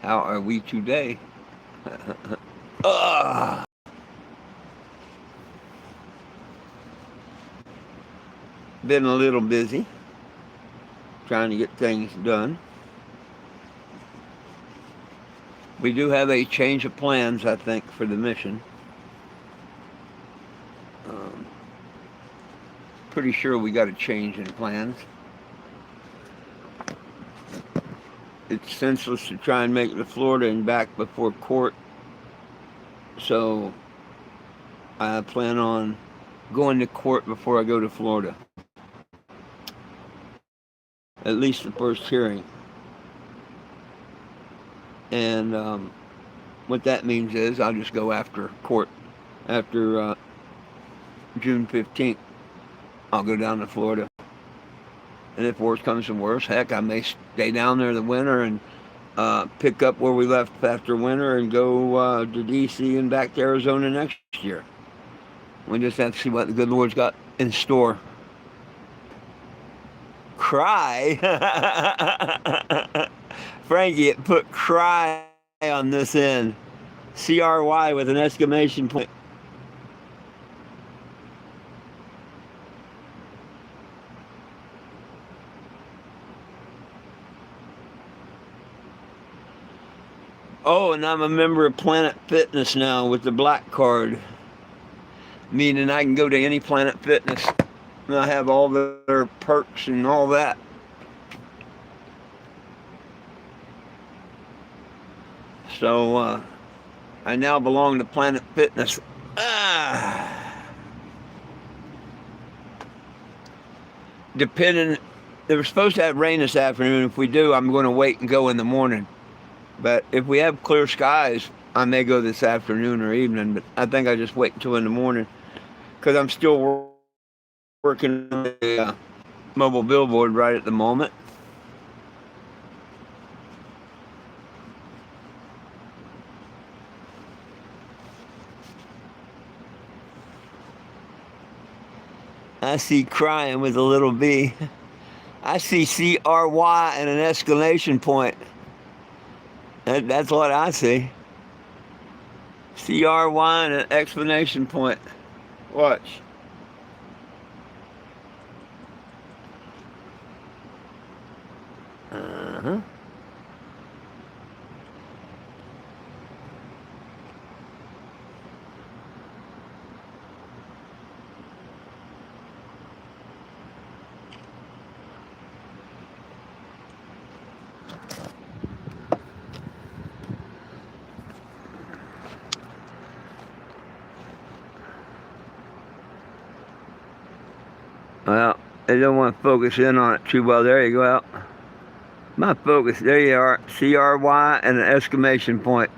How are we today? Ugh. Been a little busy trying to get things done. We do have a change of plans, I think, for the mission. Um, Pretty sure we got a change in plans. It's senseless to try and make it to Florida and back before court, so I plan on going to court before I go to Florida. At least the first hearing. And what that means is I'll just go after court. After June 15th, I'll go down to Florida. And if worse comes to worse, heck, I may stay down there the winter and pick up where we left after winter and go to D.C. and back to Arizona next year. We just have to see what the good Lord's got in store. Cry? Frankie, it put cry on this end. C-R-Y with an exclamation point. Oh, and I'm a member of Planet Fitness now with the black card. Meaning I can go to any Planet Fitness and I have all their perks and all that. So I now belong to Planet Fitness. Depending, they were supposed to have rain this afternoon. If we do, I'm going to wait and go in the morning. But if we have clear skies, I may go this afternoon or evening. But I think I just wait until in the morning because I'm still working on the mobile billboard right at the moment. I see crying with a little B. I see C-R-Y and an exclamation point. That's what I see. C-R-Y and an exclamation point. Watch. Uh-huh. Well, they don't want to focus in on it too well. There you go out. My focus, there you are. C-R-Y and an exclamation point.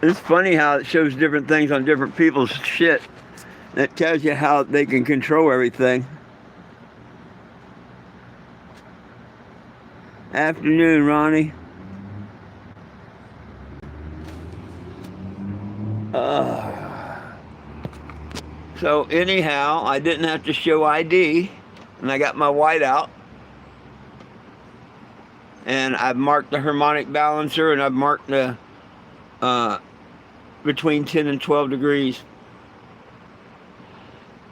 It's funny how it shows different things on different people's shit. It tells you how they can control everything. Afternoon, Ronnie. So anyhow, I didn't have to show ID, and I got my white out. And I've marked the harmonic balancer, and I've marked the between 10 and 12 degrees.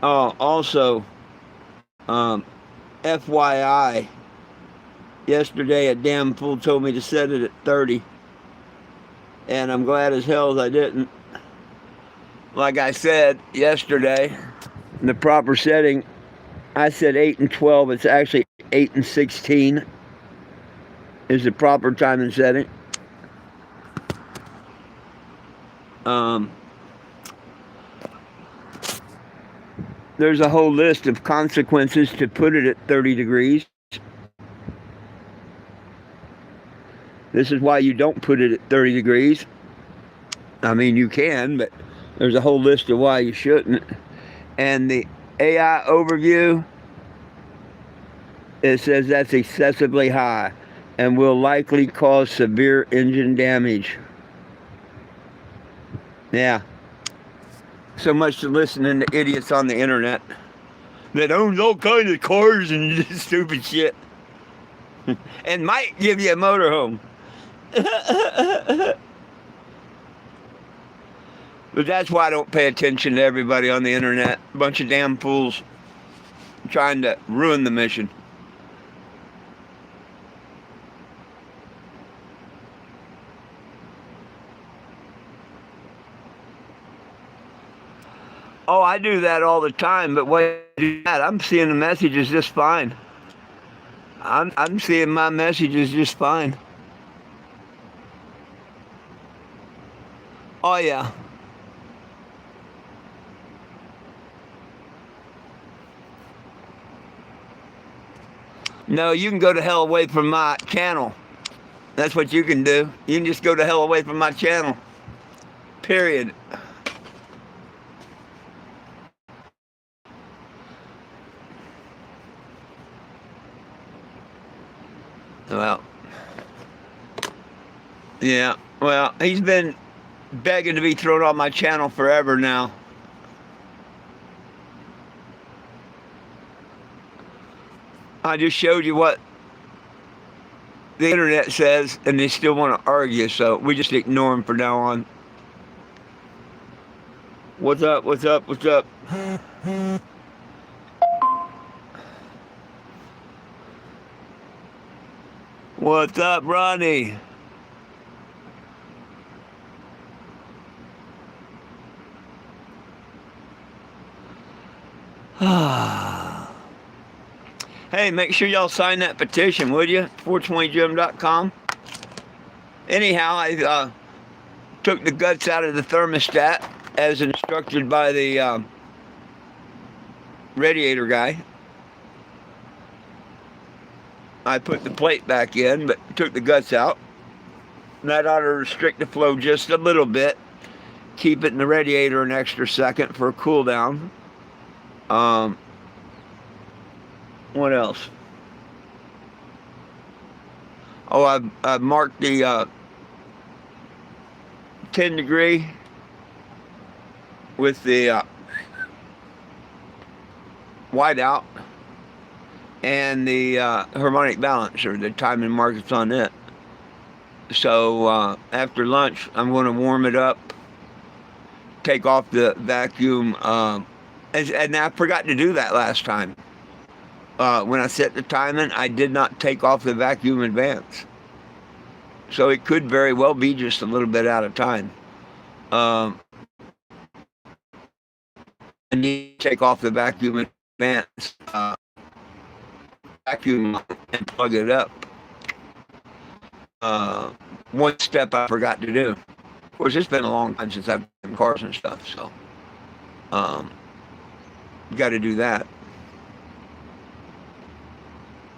Oh, also, FYI, yesterday a damn fool told me to set it at 30. And I'm glad as hell as I didn't. Like I said yesterday, the proper setting, I said 8 and 12. It's actually 8 and 16 is the proper time and setting. There's a whole list of consequences to put it at 30 degrees. This is why you don't put it at 30 degrees. I mean, you can, but there's a whole list of why you shouldn't. And the AI overview, it says that's excessively high and will likely cause severe engine damage. Yeah. So much to listening to idiots on the internet that owns all kinds of cars and stupid shit. and might give you a motorhome. But that's why I don't pay attention to everybody on the internet. A bunch of damn fools trying to ruin the mission. Oh, I do that all the time, but wait, I'm seeing the messages just fine. I'm seeing my messages just fine. Oh yeah. No, you can go to hell away from my channel. That's what you can do. You can just go to hell away from my channel. Period. Well, yeah. Well, he's been begging to be thrown off my channel forever now. I just showed you what the internet says, and they still want to argue, so we just ignore them from now on. What's up? What's up? What's up? What's up, Ronnie? Hey, make sure y'all sign that petition, would you? 420gym.com. Anyhow, I took the guts out of the thermostat as instructed by the radiator guy. I put the plate back in, but took the guts out. That ought to restrict the flow just a little bit. Keep it in the radiator an extra second for a cool down. What else? Oh, I've marked the 10 degree with the whiteout and the harmonic balancer, the timing markers on it. So after lunch, I'm going to warm it up, take off the vacuum, and I forgot to do that last time. When I set the timing, I did not take off the vacuum in advance. So it could very well be just a little bit out of time. I need to take off the vacuum in advance, vacuum and plug it up. One step I forgot to do. Of course, it's been a long time since I've been in cars and stuff, so got to do that.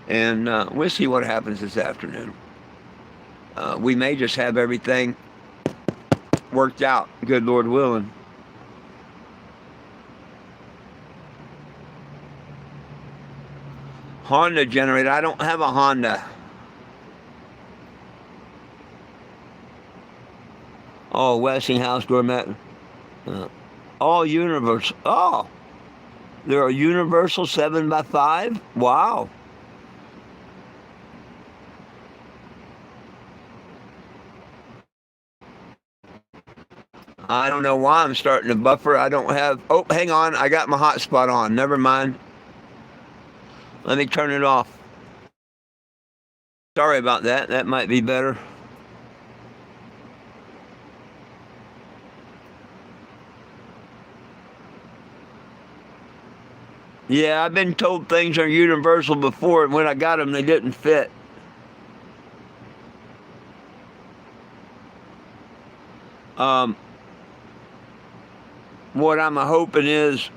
And we'll see what happens this afternoon. We may just have everything worked out, good Lord willing. Honda generator. I don't have a Honda. Oh, Westinghouse Gourmet. All universal. Oh, they're a universal 7x5? Wow. I don't know why I'm starting to buffer. I don't have... Oh, hang on. I got my hotspot on. Never mind. Let me turn it off. Sorry about that. That might be better. Yeah, I've been told things are universal before, and when I got them, they didn't fit. What I'm hoping is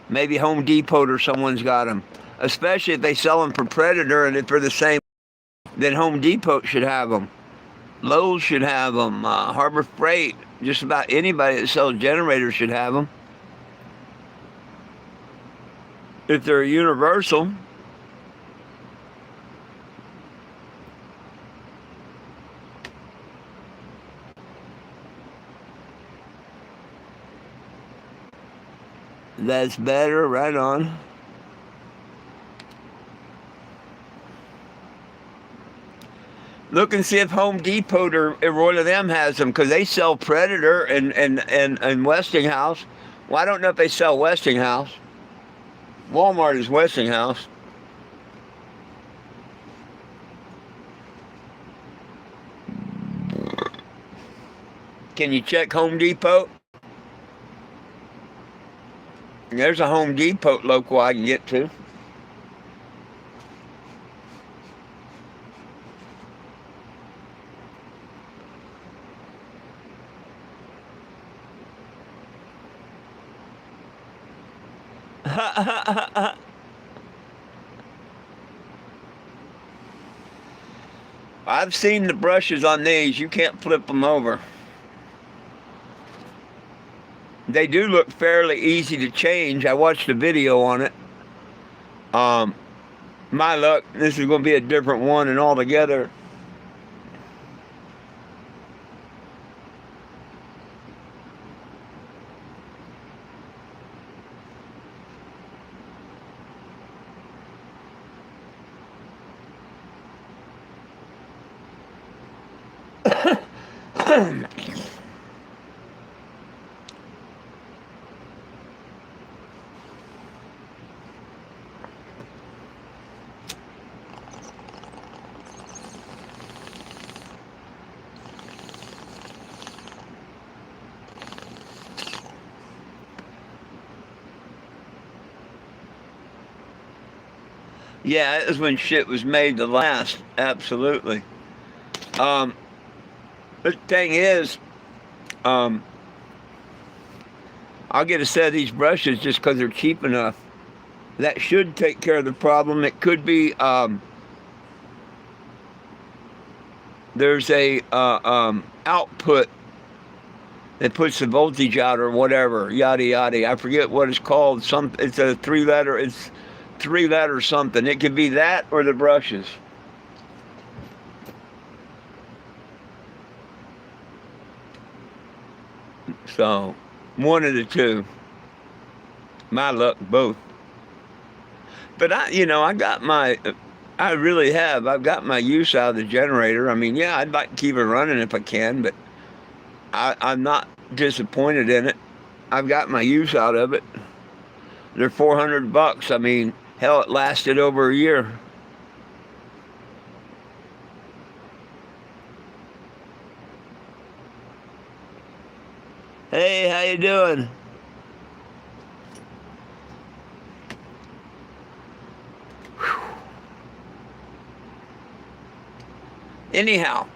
maybe Home Depot or someone's got them. Especially if they sell them for Predator, and if they're the same, then Home Depot should have them. Lowe's should have them. Harbor Freight, just about anybody that sells generators should have them. If they're universal. That's better, right on. Look and see if Home Depot or one of them has them, because they sell Predator and Westinghouse. Well, I don't know if they sell Westinghouse. Walmart is Westinghouse. Can you check Home Depot? There's a Home Depot local I can get to. I've seen the brushes on these. You can't flip them over. They do look fairly easy to change. I watched a video on it. My luck, this is going to be a different one and altogether. Yeah, that was when shit was made to last. Absolutely. Um, the thing is, um, I'll get a set of these brushes just because they're cheap enough. That should take care of the problem. It could be there's a output that puts the voltage out or whatever, yada yada. I forget what it's called. It's a three-letter. It's three-letter something. It could be that or the brushes. So, one of the two. My luck, both. But I really have. I've got my use out of the generator. I mean, yeah, I'd like to keep it running if I can, but I'm not disappointed in it. I've got my use out of it. They're $400. I mean, hell, it lasted over a year. Hey, how you doing? Anyhow,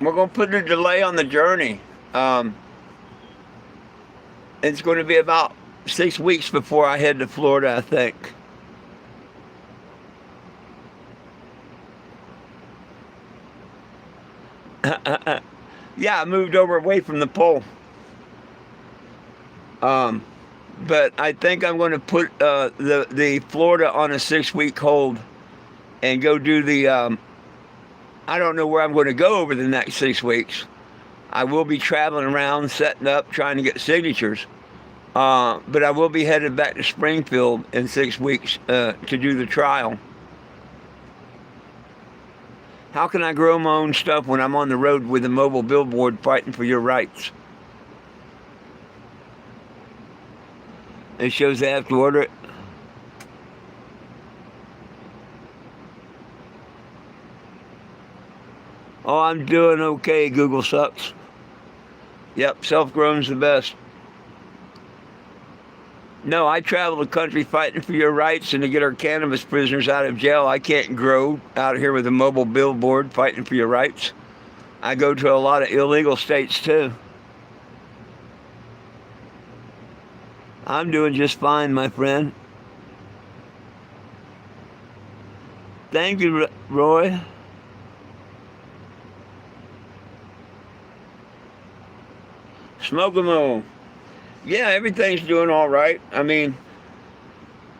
we're going to put a delay on the journey. Um, it's going to be about 6 weeks before I head to Florida, I think. Yeah, I moved over away from the pole. Um, but I think I'm going to put the Florida on a 6 week hold and go do the. I don't know where I'm going to go over the next 6 weeks. I will be traveling around, setting up, trying to get signatures. But I will be headed back to Springfield in 6 weeks to do the trial. How can I grow my own stuff when I'm on the road with a mobile billboard fighting for your rights? It shows I have to order it. Oh, I'm doing okay. Google sucks. Yep, self-grown's the best. No, I travel the country fighting for your rights and to get our cannabis prisoners out of jail. I can't grow out here with a mobile billboard fighting for your rights. I go to a lot of illegal states too. I'm doing just fine, my friend. Thank you, Roy. Smoke 'em all. Yeah, everything's doing all right. I mean,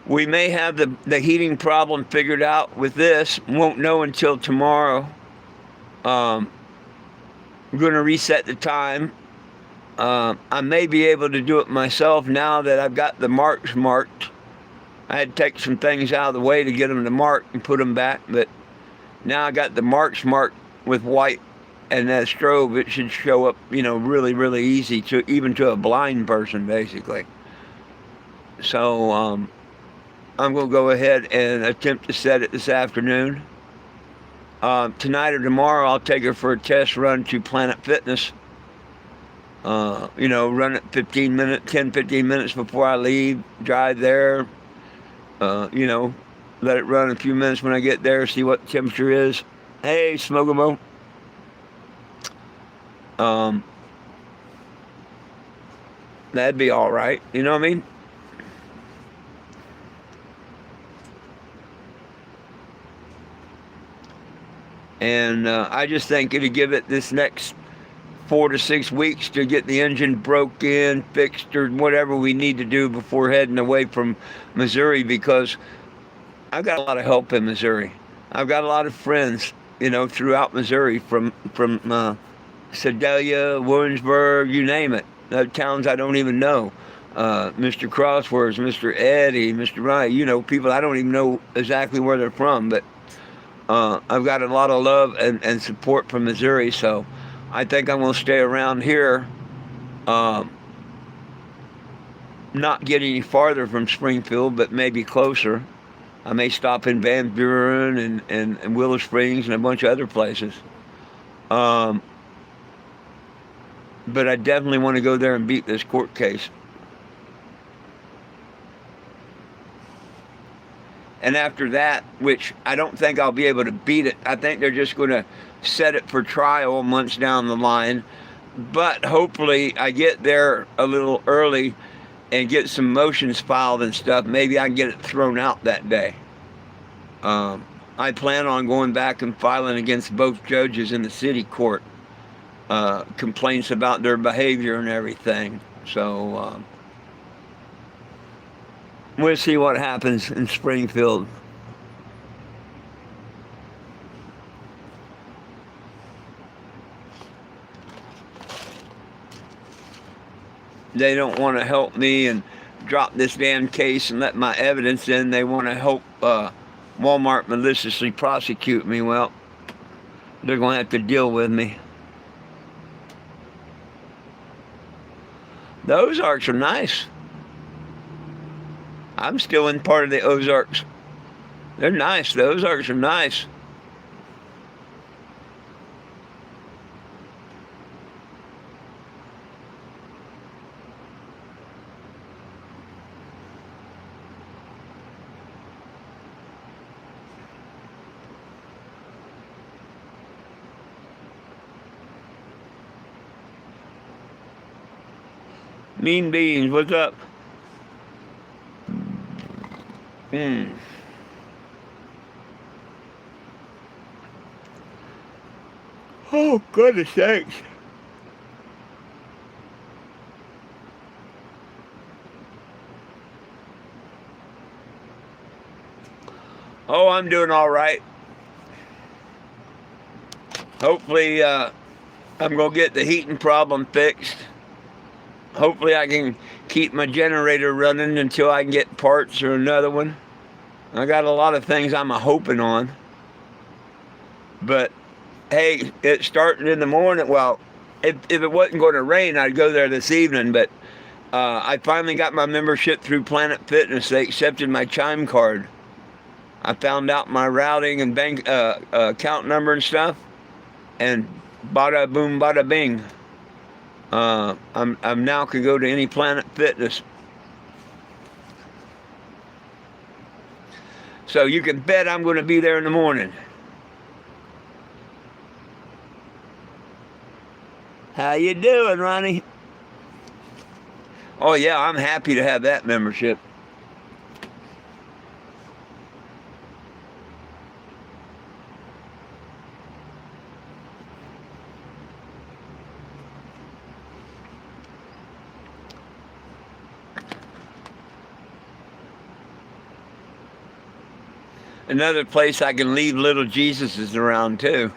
we may have the heating problem figured out with this. Won't know until tomorrow. Um, we're going to reset the time. I may be able to do it myself now that I've got the marks marked. I had to take some things out of the way to get them to mark and put them back, but now I got the marks marked with white and that strobe, it should show up, really, really easy to even to a blind person, basically. So I'm going to go ahead and attempt to set it this afternoon. Tonight or tomorrow, I'll take her for a test run to Planet Fitness. Run it 10, 15 minutes before I leave, drive there, let it run a few minutes when I get there, see what the temperature is. Hey, Smogamo. That'd be all right. You know what I mean? And I just think it'll give it this next 4 to 6 weeks to get the engine broke in, fixed, or whatever we need to do before heading away from Missouri, because I've got a lot of help in Missouri. I've got a lot of friends, throughout Missouri, from Sedalia, Warrensburg, you name it. Towns I don't even know. Mr. Crosswords, Mr. Eddie, Mr. Ryan, people I don't even know exactly where they're from, but I've got a lot of love and support from Missouri, so I think I'm going to stay around here, not get any farther from Springfield, but maybe closer. I may stop in Van Buren and Willow Springs and a bunch of other places. But I definitely want to go there and beat this court case. And after that, which I don't think I'll be able to beat it, I think they're just going to set it for trial months down the line. But hopefully I get there a little early and get some motions filed and stuff. Maybe I can get it thrown out that day. I plan on going back and filing against both judges in the city court, complaints about their behavior and everything. So we'll see what happens in Springfield. They don't want to help me and drop this damn case and let my evidence in. They want to help Walmart maliciously prosecute me. Well, they're going to have to deal with me. The Ozarks are nice. I'm still in part of the Ozarks. They're nice. The Ozarks are nice. Mean Beans, what's up? Oh, goodness sakes. Oh, I'm doing all right. Hopefully, I'm going to get the heating problem fixed. Hopefully, I can keep my generator running until I can get parts or another one. I got a lot of things I'm hoping on. But, hey, it's starting in the morning. Well, if it wasn't going to rain, I'd go there this evening. But I finally got my membership through Planet Fitness. They accepted my Chime card. I found out my routing and bank account number and stuff. And bada boom, bada bing. I'm now can go to any Planet Fitness. So you can bet I'm going to be there in the morning. How you doing, Ronnie? Oh yeah, I'm happy to have that membership. Another place I can leave little Jesuses around too.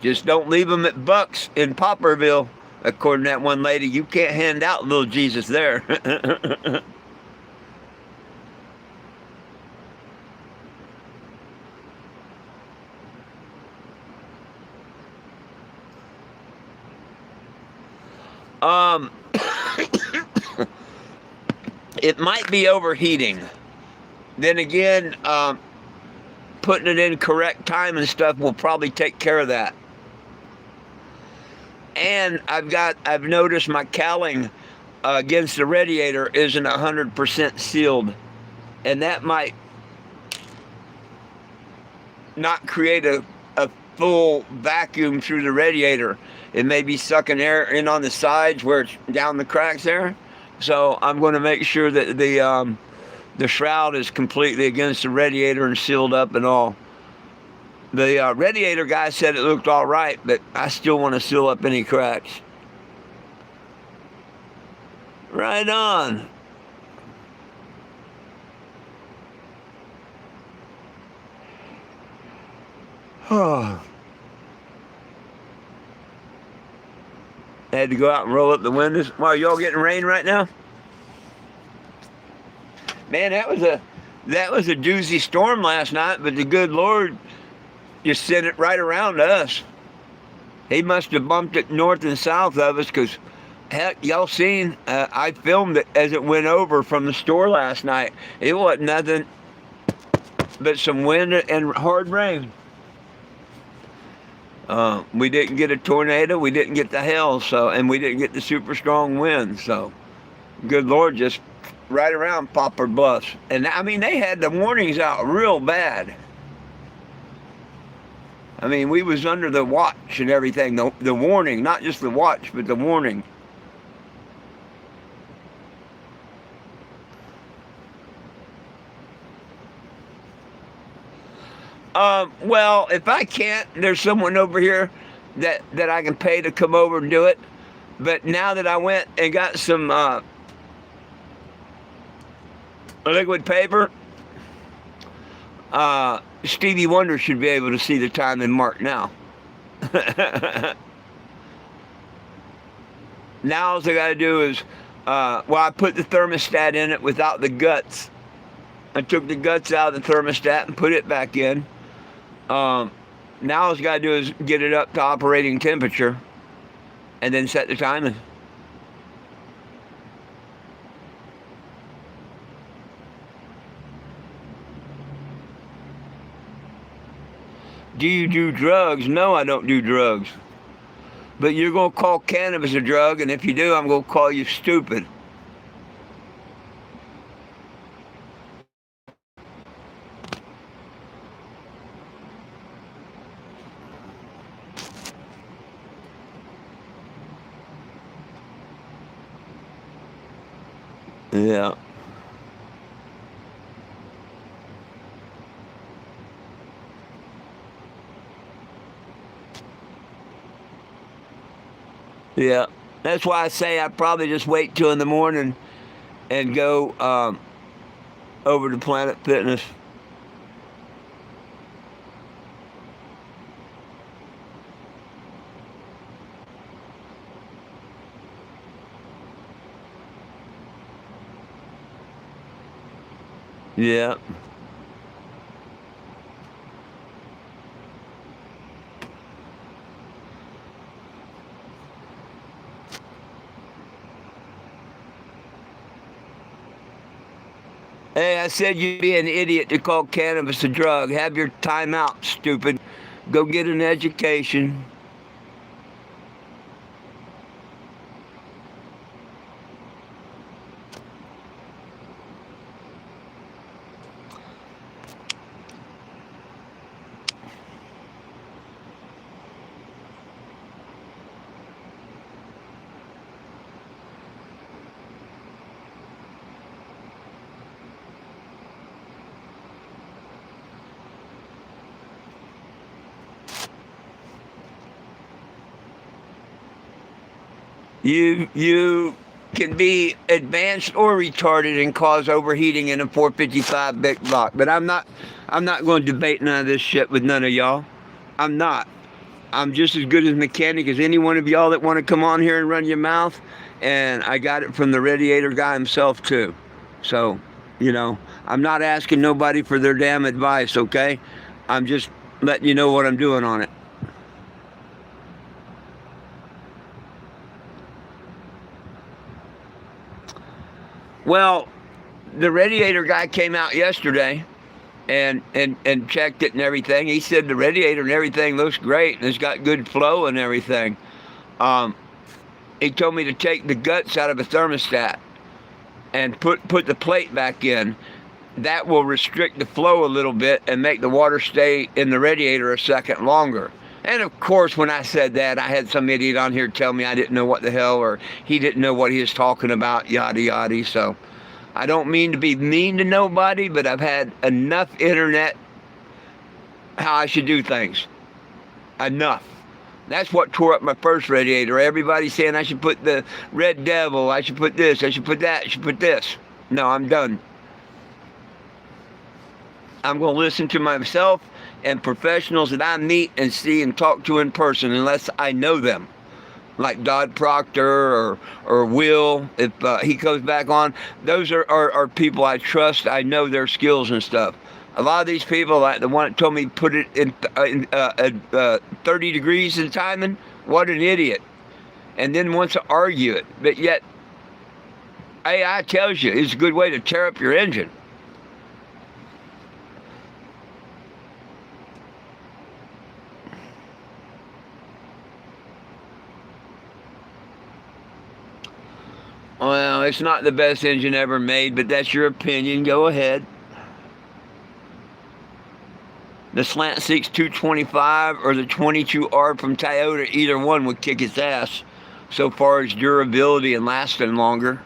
Just don't leave them at Buck's in Popperville. According to that one lady, you can't hand out little Jesus there. um, it might be overheating. Then again, putting it in correct time and stuff will probably take care of that. And I've noticed my cowling against the radiator isn't 100% sealed, and that might not create a full vacuum through the radiator. It may be sucking air in on the sides where it's down the cracks there. So I'm going to make sure that the shroud is completely against the radiator and sealed up and all. The radiator guy said it looked all right, but I still want to seal up any cracks. Right on. I had to go out and roll up the windows. Wow, y'all getting rain right now? Man, that was a doozy storm last night, but the good Lord just sent it right around us. He must have bumped it north and south of us, because heck, y'all seen, I filmed it as it went over from the store last night. It wasn't nothing but some wind and hard rain. We didn't get a tornado, we didn't get the hail, and we didn't get the super strong wind. So, good Lord, just right around Poplar Bluffs. And I mean, they had the warnings out real bad. I mean, we was under the watch and everything, the warning, not just the watch, but the warning. Well, if I can't, there's someone over here that I can pay to come over and do it. But now that I went and got some liquid paper, Stevie Wonder should be able to see the time and mark now. Now all I got to do is, I put the thermostat in it without the guts. I took the guts out of the thermostat and put it back in. Now all I got to do is get it up to operating temperature and then set the timing. Do you do drugs? No, I don't do drugs. But you're going to call cannabis a drug, and if you do, I'm going to call you stupid. Yeah. Yeah. That's why I say I probably just wait till in the morning and go over to Planet Fitness. Yeah. Hey, I said you'd be an idiot to call cannabis a drug. Have your time out, stupid. Go get an education. You can be advanced or retarded and cause overheating in a 455 big block. But I'm not going to debate none of this shit with none of y'all. I'm not. I'm just as good as mechanic as any one of y'all that want to come on here and run your mouth. And I got it from the radiator guy himself too. So, I'm not asking nobody for their damn advice, okay? I'm just letting you know what I'm doing on it. Well, the radiator guy came out yesterday and checked it and everything. He said the radiator and everything looks great and it's got good flow and everything. Um, he told me to take the guts out of the thermostat and put the plate back in. That will restrict the flow a little bit and make the water stay in the radiator a second longer. And of course, when I said that, I had some idiot on here tell me I didn't know what the hell, or he didn't know what he was talking about, yada yada. So I don't mean to be mean to nobody, but I've had enough internet how I should do things. Enough. That's what tore up my first radiator. Everybody saying I should put the Red Devil, I should put this, I should put that, I should put this. No, I'm done. I'm going to listen to myself and professionals that I meet and see and talk to in person unless I know them. Like Dodd Proctor or Will, if he comes back on. Those are people I trust. I know their skills and stuff. A lot of these people, like the one that told me put it in 30 degrees in timing, what an idiot. And then wants to argue it. But yet, AI tells you it's a good way to tear up your engine. Well, it's not the best engine ever made, but that's your opinion. Go ahead. The Slant 6 225 or the 22R from Toyota, either one would kick its ass so far as durability and lasting longer.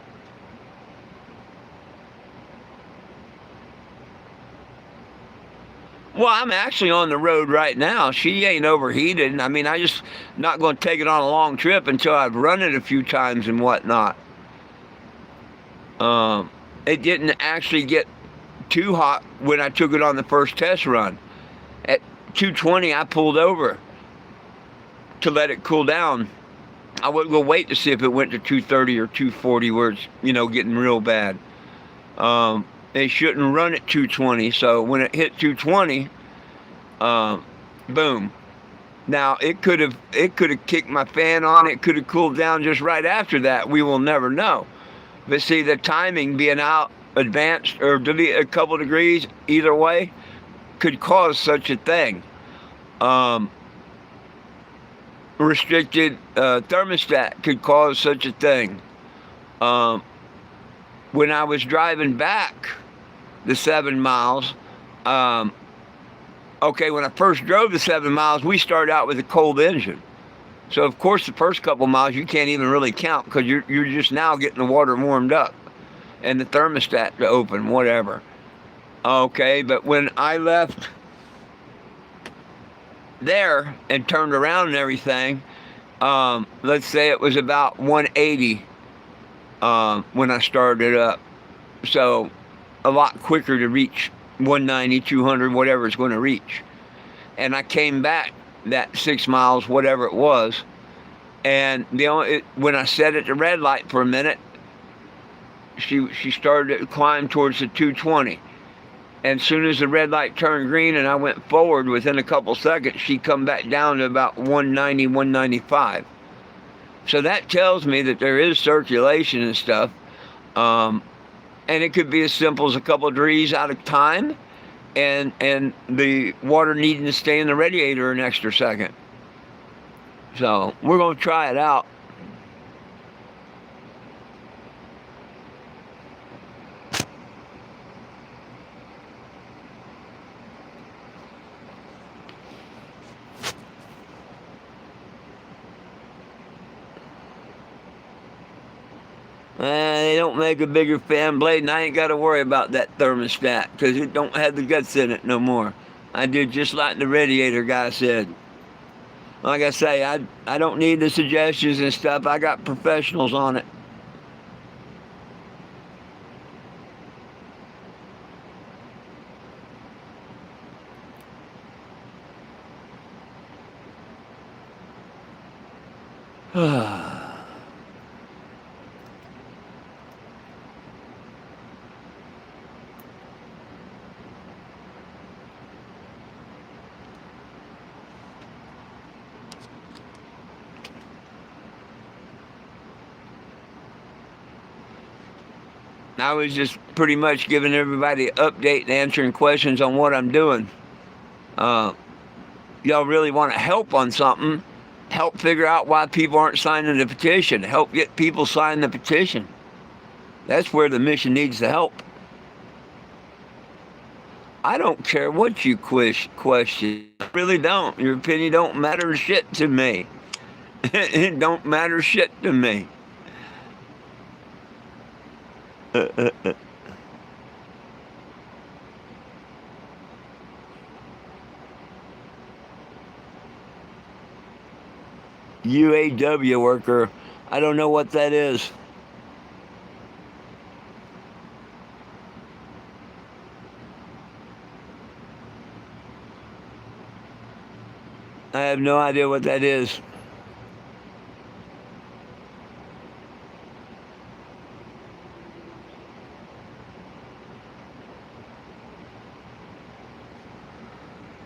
Well, I'm actually on the road right now. She ain't overheated. I mean, I just not going to take it on a long trip until I've run it a few times and whatnot. It didn't actually get too hot when I took it on the first test run. At 220, I pulled over to let it cool down. I wasn't going to wait to see if it went to 230 or 240 where it's, getting real bad. It shouldn't run at 220, so when it hit 220, boom. Now, it could have kicked my fan on. It could have cooled down just right after that. We will never know. But see, the timing being out advanced or a couple degrees either way could cause such a thing. Restricted thermostat could cause such a thing. When I was driving back the 7 miles, okay, when I first drove the 7 miles, we started out with a cold engine. So, of course, the first couple miles you can't even really count because you're just now getting the water warmed up and the thermostat to open, whatever. Okay, but when I left there and turned around and everything, let's say it was about 180 when I started up. So, a lot quicker to reach 190, 200, whatever it's going to reach. And I came back that 6 miles, whatever it was, and when I set at the red light for a minute, she started to climb towards the 220. And as soon as the red light turned green and I went forward, within a couple seconds, she come back down to about 190, 195. So that tells me that there is circulation and stuff. And it could be as simple as a couple of degrees out of time and the water needing to stay in the radiator an extra second. So we're going to try it out. They don't make a bigger fan blade, and I ain't got to worry about that thermostat because it don't have the guts in it no more. I did just like the radiator guy said. Like I say, I don't need the suggestions and stuff. I got professionals on it. I was just pretty much giving everybody an update and answering questions on what I'm doing. Uh, y'all really want to help on something, help figure out why people aren't signing the petition. Help get people sign the petition. That's where the mission needs the help. I don't care what you question. I really don't. Your opinion don't matter shit to me. It don't matter shit to me. UAW worker. I don't know what that is. I have no idea what that is.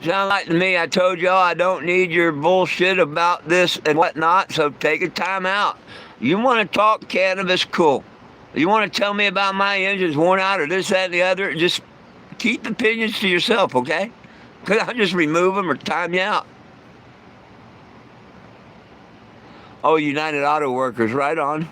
Sound like to me, I told y'all I don't need your bullshit about this and whatnot, so take a time out. You want to talk cannabis, cool. You want to tell me about my engine's worn out or this, that, and the other, just keep opinions to yourself, okay? Because I'll just remove them or time you out. Oh, United Auto Workers, right on.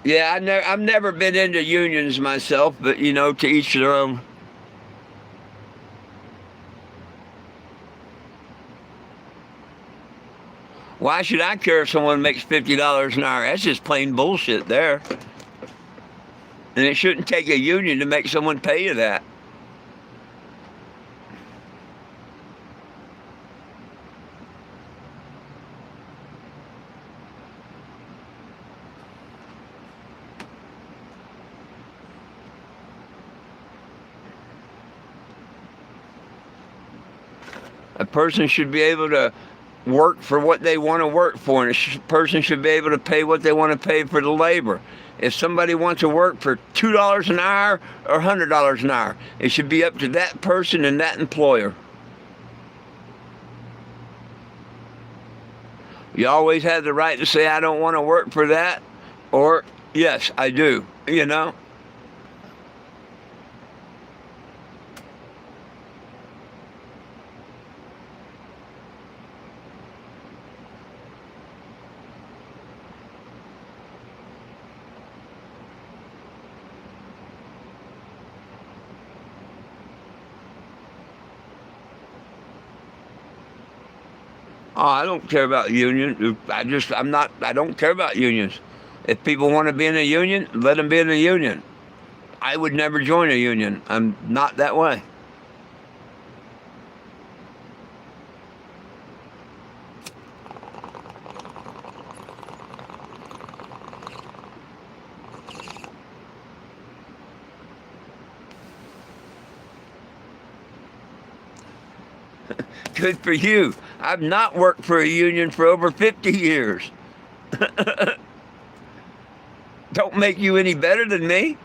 Yeah, I've never been into unions myself, but you know, to each their own. Why should I care if someone makes $50 an hour? That's just plain bullshit there. And it shouldn't take a union to make someone pay you that. A person should be able to work for what they want to work for, and a person should be able to pay what they want to pay for the labor. If somebody wants to work for $2 an hour or $100 an hour, it should be up to that person and that employer. You always have the right to say, I don't want to work for that, or yes, I do, you know? Oh, I don't care about union. I don't care about unions. If people want to be in a union, let them be in a union. I would never join a union. I'm not that way. Good for you. I've not worked for a union for over 50 years. Don't make you any better than me.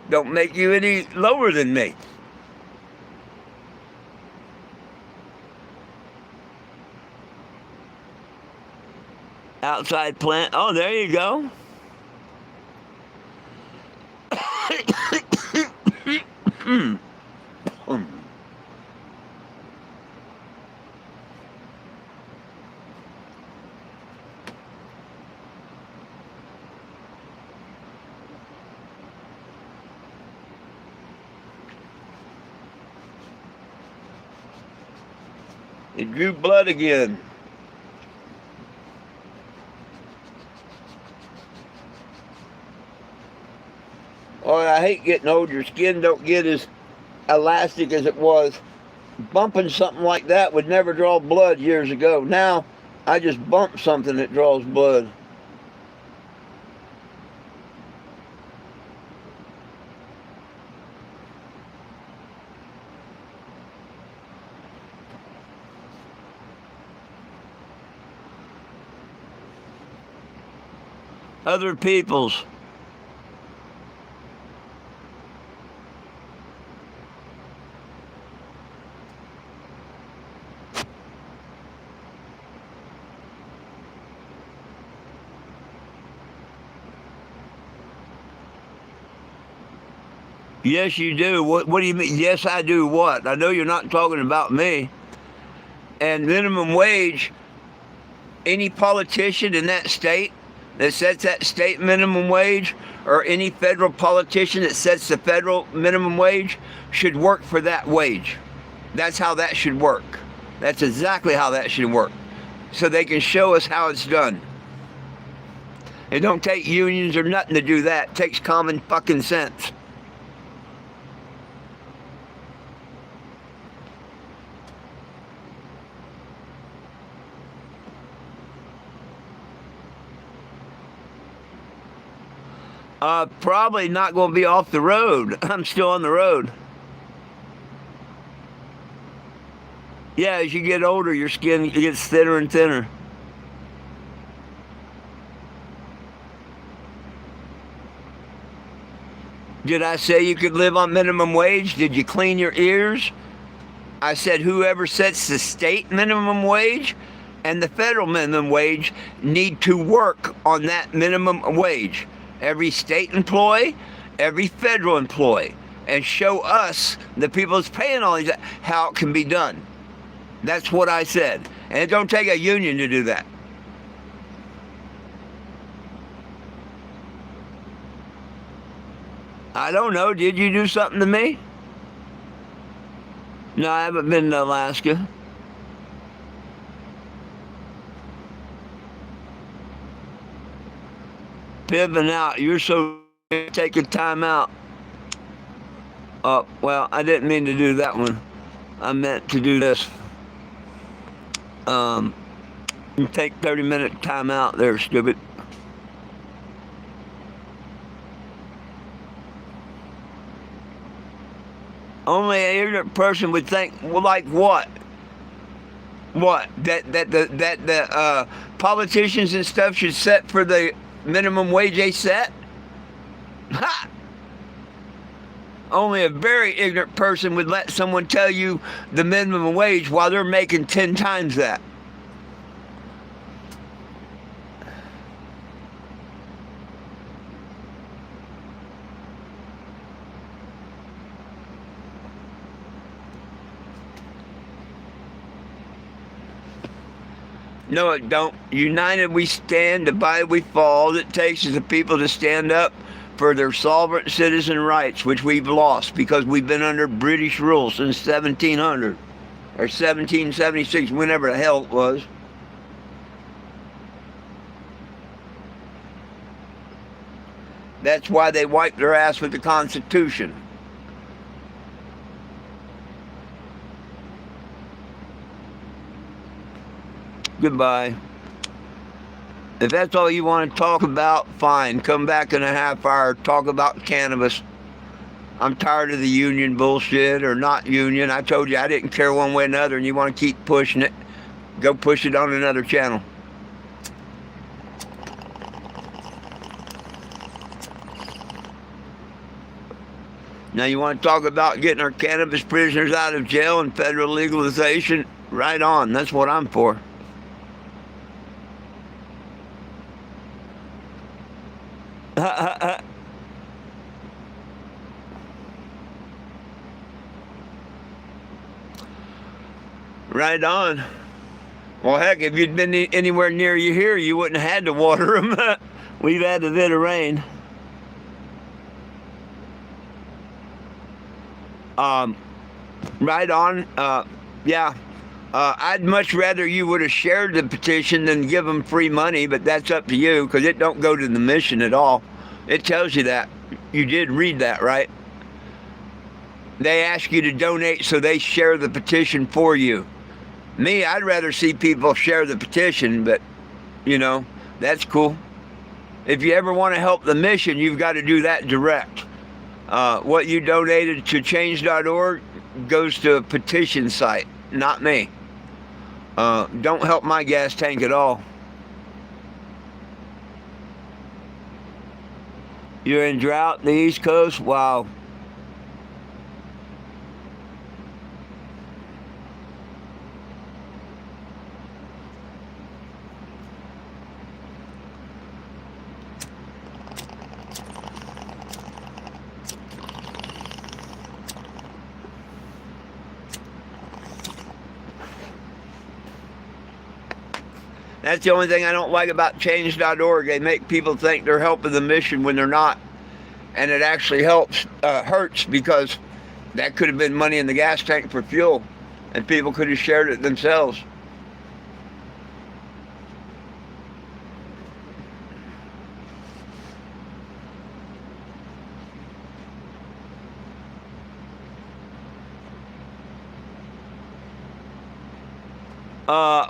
Don't make you any lower than me. Outside plant. Oh, there you go. It drew blood again. Oh, I hate getting old. Your skin don't get as elastic as it was. Bumping something like that would never draw blood years ago. Now, I just bump something that draws blood. Other people's. Yes, you do. What do you mean? Yes, I do what? I know you're not talking about me. And minimum wage, any politician in that state that sets that state minimum wage, or any federal politician that sets the federal minimum wage, should work for that wage. That's how that should work. That's exactly how that should work. So they can show us how it's done. It don't take unions or nothing to do that. It takes common fucking sense. Probably not going to be off the road. I'm still on the road. Yeah, as you get older, your skin gets thinner and thinner. Did I say you could live on minimum wage? Did you clean your ears? I said whoever sets the state minimum wage and the federal minimum wage need to work on that minimum wage. Every state employee, every federal employee, and show us, the people that's paying all these, how it can be done. That's what I said. And it don't take a union to do that. I don't know. Did you do something to me? No, I haven't been to Alaska. Pivoting out. You're so taking time out. Well, I didn't mean to do that one. I meant to do this. You take 30-minute time out there, stupid. Only an ignorant person would think, well, like what? What? That the politicians and stuff should set for the minimum wage they set? Ha! Only a very ignorant person would let someone tell you the minimum wage while they're making 10 times that. No, it don't. United we stand, divided we fall. All it takes is the people to stand up for their sovereign citizen rights, which we've lost because we've been under British rule since 1700 or 1776, whenever the hell it was. That's why they wiped their ass with the Constitution. Goodbye. If that's all you want to talk about, fine. Come back in a half hour, talk about cannabis. I'm tired of the union bullshit or not union. I told you I didn't care one way or another, and you want to keep pushing it, go push it on another channel. Now you want to talk about getting our cannabis prisoners out of jail and federal legalization? Right on. That's what I'm for. Right on. Well, heck, if you'd been anywhere near you here, you wouldn't have had to water them. We've had a bit of rain. Right on. Yeah. I'd much rather you would have shared the petition than give them free money, but that's up to you because it don't go to the mission at all. It tells you that. You did read that, right? They ask you to donate so they share the petition for you. Me, I'd rather see people share the petition, but, you know, that's cool. If you ever want to help the mission, you've got to do that direct. What you donated to change.org goes to a petition site, not me. Don't help my gas tank at all. You're in drought, the East Coast? Wow. That's the only thing I don't like about change.org. They make people think they're helping the mission when they're not. And it actually hurts, because that could have been money in the gas tank for fuel, and people could have shared it themselves.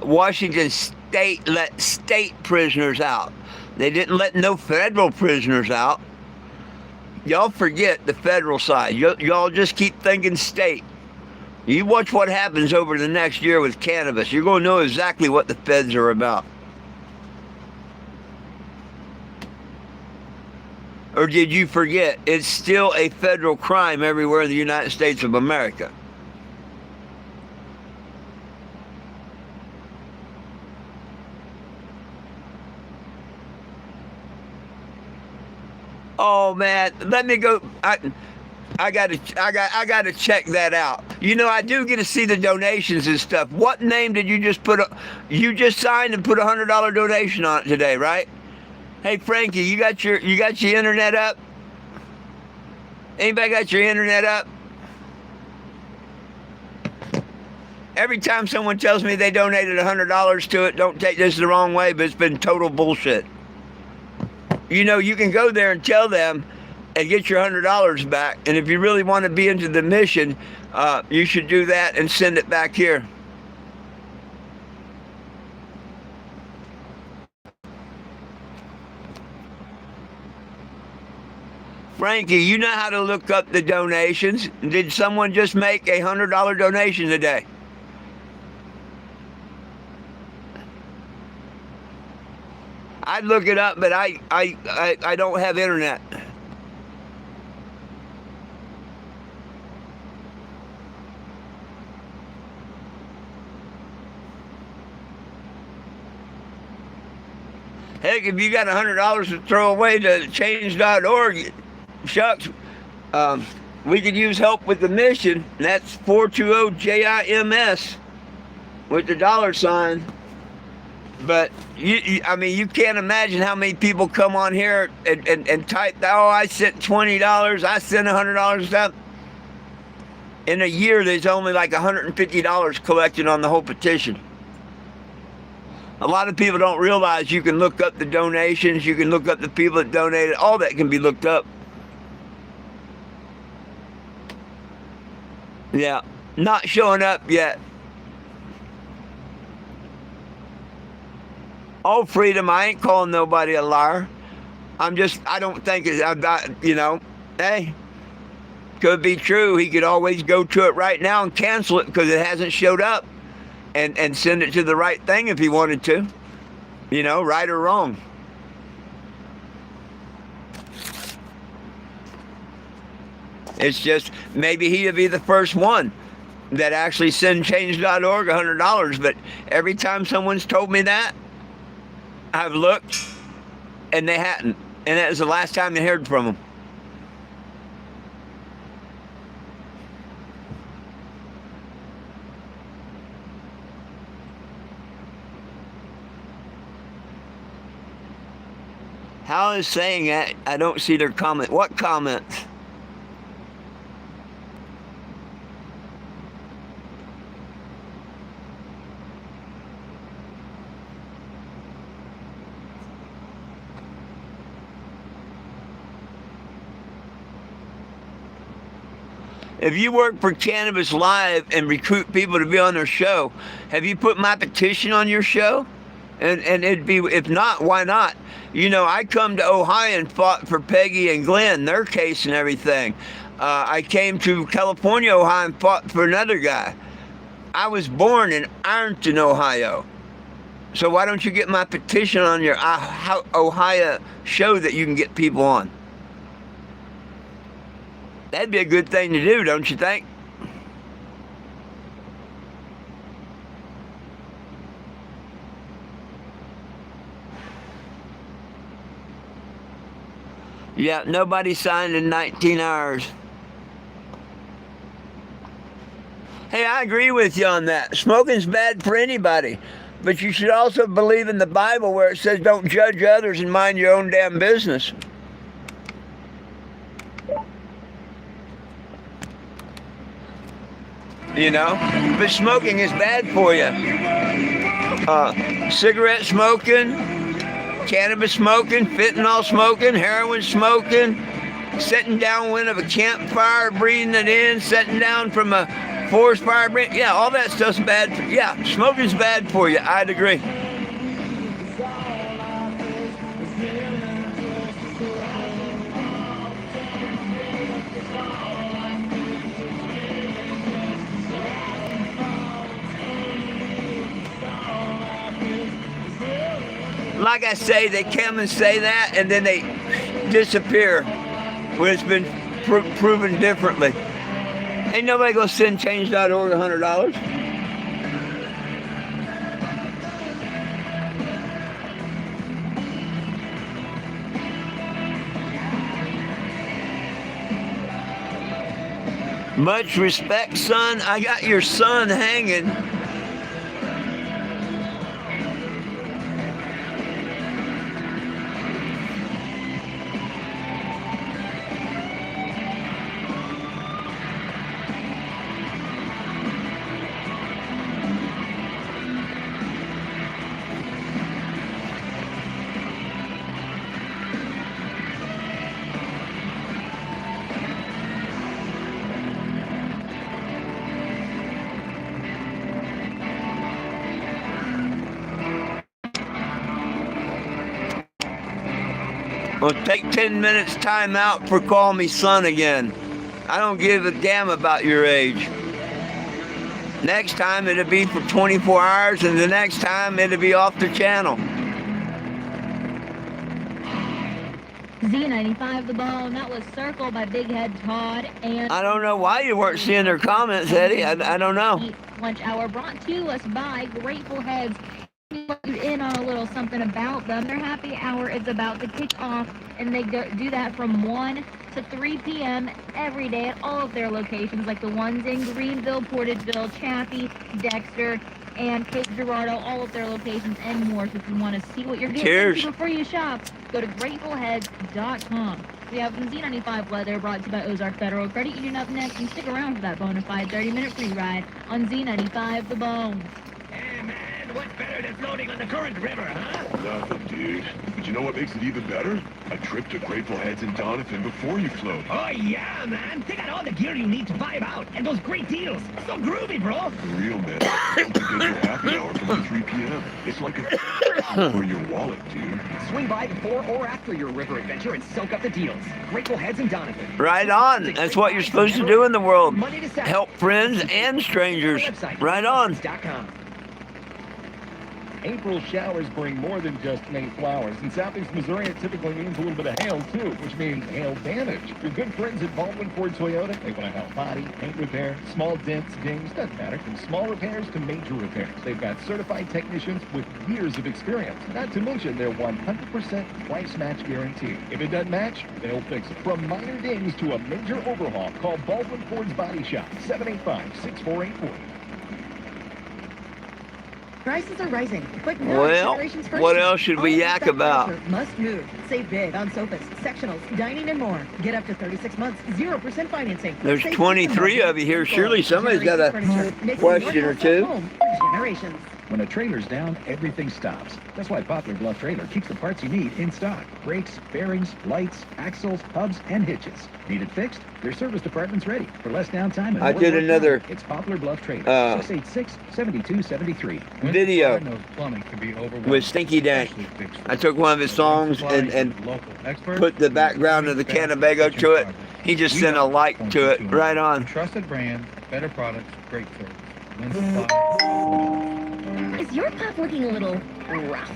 Washington State let state prisoners out. They didn't let no federal prisoners out. Y'all forget the federal side. Y'all just keep thinking state. You watch what happens over the next year with cannabis. You're going to know exactly what the feds are about. Or did you forget? It's still a federal crime everywhere in the United States of America. Oh man, let me go. I gotta check that out. You know, I do get to see the donations and stuff. What name did you just put? You just signed and put $100 donation on it today, right? Hey Frankie, you got your internet up? Anybody got your internet up? Every time someone tells me they donated $100 to it, don't take this the wrong way, but it's been total bullshit. You know, you can go there and tell them and get your $100 back. And if you really want to be into the mission, you should do that and send it back here. Frankie, you know how to look up the donations. Did someone just make a $100 donation today? I'd look it up, but I don't have internet. Heck, if you got $100 to throw away to change.org, shucks, we could use help with the mission. That's 420-JIMS with the $sign. But I mean, you can't imagine how many people come on here and type, oh, I sent $20, I sent $100 and stuff. In a year, there's only like $150 collected on the whole petition. A lot of people don't realize you can look up the donations, you can look up the people that donated, all that can be looked up. Yeah, not showing up yet. Oh, Freedom, I ain't calling nobody a liar. I don't think it's, hey, could be true. He could always go to it right now and cancel it because it hasn't showed up, and send it to the right thing if he wanted to. Right or wrong. It's just, maybe he'll be the first one that actually send change.org $100, but every time someone's told me that, I've looked, and they hadn't. And that was the last time I heard from them. Hal is saying that I don't see their comment. What comments? If you work for Cannabis Live and recruit people to be on their show, have you put my petition on your show? And it'd be, if not, why not? I come to Ohio and fought for Peggy and Glenn, their case and everything. I came to California, Ohio, and fought for another guy. I was born in Ironton, Ohio. So why don't you get my petition on your Ohio show that you can get people on? That'd be a good thing to do, don't you think? Yeah, nobody signed in 19 hours. Hey, I agree with you on that. Smoking's bad for anybody. But you should also believe in the Bible where it says don't judge others and mind your own damn business. You know? But smoking is bad for you. Cigarette smoking, cannabis smoking, fentanyl smoking, heroin smoking, sitting downwind of a campfire, breathing it in, sitting down from a forest fire, yeah, all that stuff's bad. Yeah, smoking's bad for you. I'd agree. Like I say, they come and say that, and then they disappear when it's been proven differently. Ain't nobody gonna send change.org $100. Much respect, son. I got your son hanging. Well, take 10 minutes time out for call me son again. I don't give a damn about your age. Next time it'll be for 24 hours, and the next time it'll be off the channel. Z95 The Bone, that was Circle by Big Head Todd. And I don't know why you weren't seeing their comments, Eddie. I don't know. Lunch Hour brought to us by Grateful Heads. In on a little something about them. Their happy hour is about to kick off, and they do that from 1 to 3 p.m. every day at all of their locations, like the ones in Greenville, Portageville, Chaffee, Dexter, and Cape Girardeau, all of their locations and more. So if you want to see what you're getting into before you shop, go to gratefulheads.com. We have some Z95 weather brought to you by Ozark Federal Credit Union up next, and stick around for that bona fide 30-minute free ride on Z95 The Bone. Hey, man. What's better than floating on the current river, huh? Nothing, dude. But you know what makes it even better? A trip to Grateful Heads in Doniphan before you float. Oh, yeah, man. They got all the gear you need to vibe out. And those great deals. So groovy, bro. For real, man. Don't forget your happy hour from 3 p.m. It's like a for your wallet, dude. Swing by before or after your river adventure and soak up the deals. Grateful Heads in Doniphan. Right on. That's what you're supposed to do in the world. Help friends and strangers. Right on. April showers bring more than just May flowers. In southeast Missouri, it typically means a little bit of hail, too, which means hail damage. Your good friends at Baldwin Ford Toyota, they want to help body, paint repair, small dents, dings, doesn't matter, from small repairs to major repairs. They've got certified technicians with years of experience, not to mention their 100% price match guarantee. If it doesn't match, they'll fix it. From minor dings to a major overhaul, call Baldwin Ford's Body Shop, 785-6484. Prices are rising, but not well, generations first. What else should we yak about? Must move. Save big on sofas, sectionals, dining, and more. Get up to 36 months, 0% financing. There's 23 of you here. Surely somebody's got a question or two. Generations. When a trailer's down, everything stops. That's why Poplar Bluff Trailer keeps the parts you need in stock. Brakes, bearings, lights, axles, hubs, and hitches. Need it fixed? Their service department's ready. For less downtime and I did another it's Poplar Bluff Trailer. 686-7273. Video with Stinky Dank. I took one of his songs and put the background of the Cannebago to it. He just sent a like to it. Right on. Trusted brand, better products, great service. Is your pup looking a little rough.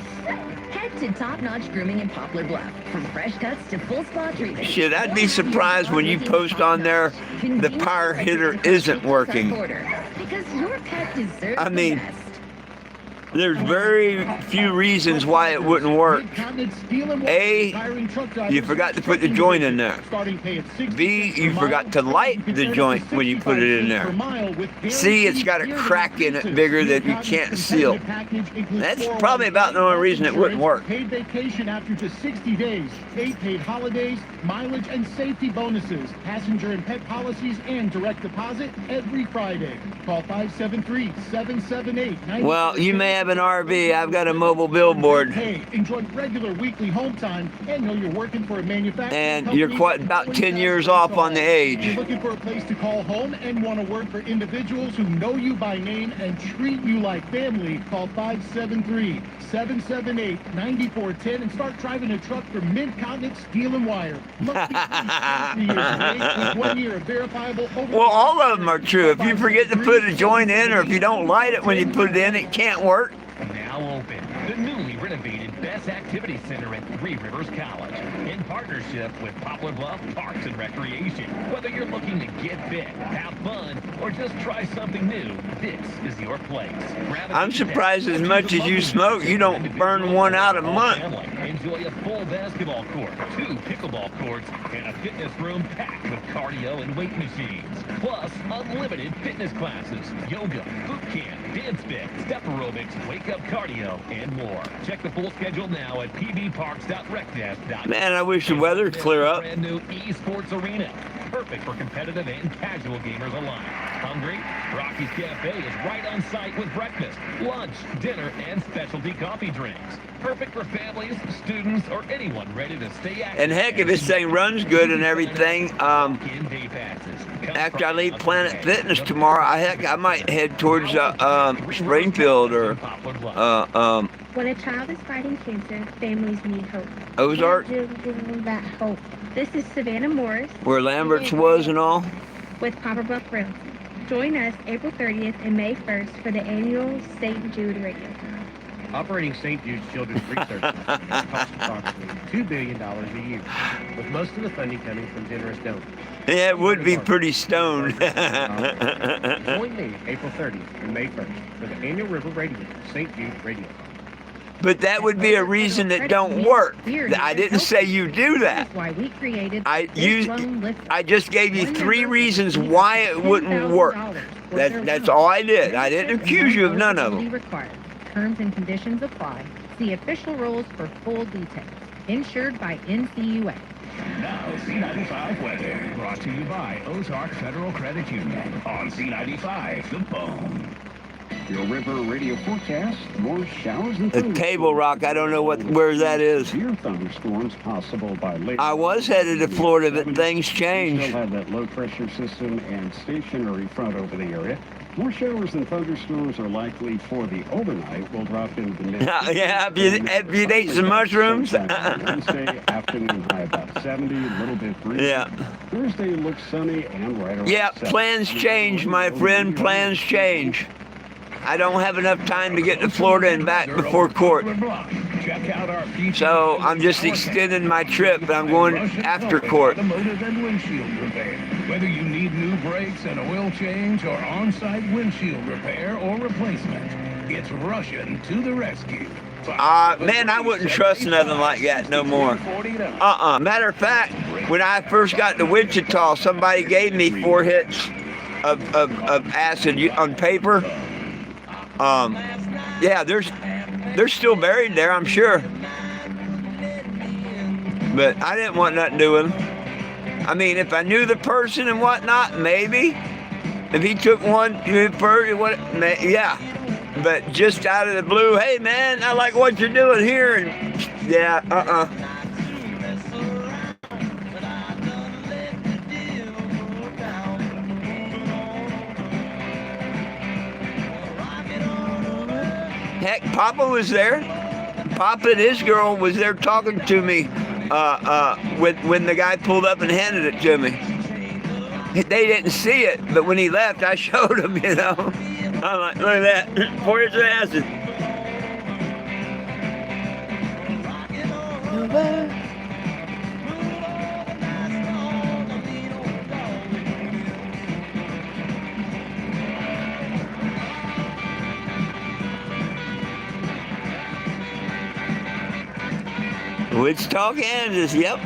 Head to top-notch grooming in Poplar Bluff. From fresh cuts to full spa treatment. Shit, I'd be surprised when you post on there the power hitter isn't working. Because your pet deserves I mean, the best. there's very few reasons why it wouldn't work. A, you forgot to put the joint in there. B, you forgot to light the joint when you put it in there. C, it's got a crack in it bigger that you can't seal. That's probably about the only reason it wouldn't work. Paid vacation after just 60 days. 8 paid holidays, mileage and safety bonuses. Passenger and pet policies and direct deposit every Friday. Call 573-778-90. Well, you may have an RV. I've got a mobile billboard. Hey, enjoy regular weekly home time and know you're working for a manufacturer. And you're quite about 10 years off on the age. You're looking for a place to call home and want to work for individuals who know you by name and treat you like family. Call 573-778-9410 and start driving a truck for Mid-Continent Steel and Wire. With 1 year of verifiable Well, all of them are true. If you forget to put a joint in, or if you don't light it when you put it in, it can't work. Now open, the newly renovated Best Activity Center at Three Rivers College, in partnership with Poplar Bluff Parks and Recreation. Whether you're looking to get fit, have fun, or just try something new, this is your place. I'm surprised as much as you smoke, you don't burn one out a month. Enjoy a full basketball court, 2 pickleball courts, and a fitness room packed with cardio and weight machines. Plus, unlimited fitness classes, yoga, boot camp, dance fit, step aerobics, wake up cardio, and more. Check the full schedule now at pbparks.recdesk.com. Man, I wish the weather would clear up. Brand new esports arena. Perfect for competitive and casual gamers alike. Hungry? Rocky's Cafe is right on site with breakfast, lunch, dinner, and specialty coffee drinks. Perfect for families, students, or anyone ready to stay active. And heck, if this thing runs good and everything, after I leave Planet Fitness tomorrow, I might head towards Springfield or When a child is fighting cancer, families need hope. Ozark, Give them that hope. This is Savannah Morris where Lambert's was and all. with Poplar Bluff Realty. Join us April 30th and May 1st for the annual St. Jude Radiothon. Operating St. Jude's Children's Research Center costs approximately $2 billion a year, with most of the funding coming from generous donors. Yeah, it would be pretty stoned. Join me April 30th and May 1st for the annual River Radio St. Jude Radiothon. But that would be a reason that don't work. I didn't say you do that. That's why we created I this loan lift. I just gave you 3 reasons why it wouldn't work. That's all I did. I didn't accuse you of none of them. Required. Terms and conditions apply. See official rules for full details. Insured by NCUA. Now, C95 weather, brought to you by Ozark Federal Credit Union on C95, the bone. Your River Radio forecast, more showers and The Table Rock, I don't know where that is. Severe thunderstorms possible by late. I was headed to Florida, but things We changed. still have that low pressure system and stationary front over the area. More showers and thunderstorms are likely for the overnight. We'll drop into the mid. Yeah, if you'd ate some mushrooms. Wednesday afternoon high about 70, a little bit breezy. Yeah. Thursday looks sunny and right around Yeah, 70. plans change, my friend, plans change. I don't have enough time to get to Florida and back before court. Check out our features. So I'm just extending my trip, but I'm going after court. Automotive and windshield repair. Whether you need new brakes, an oil change, or on-site windshield repair or replacement, it's Russian to the rescue. Man, I wouldn't trust nothing like that no more. Matter of fact, when I first got to Wichita, somebody gave me 4 hits of acid on paper. Yeah, they're still buried there, I'm sure. But I didn't want nothing to do with them. I mean, if I knew the person and whatnot, maybe. If he took one, yeah. But just out of the blue, hey man, I like what you're doing here, and yeah, Heck, Papa was there. Papa and his girl was there talking to me when the guy pulled up and handed it to me. They didn't see it, but when he left, I showed them, you know. I'm like, look at that. 4 hits of acid. back. Wichita, Kansas, yep.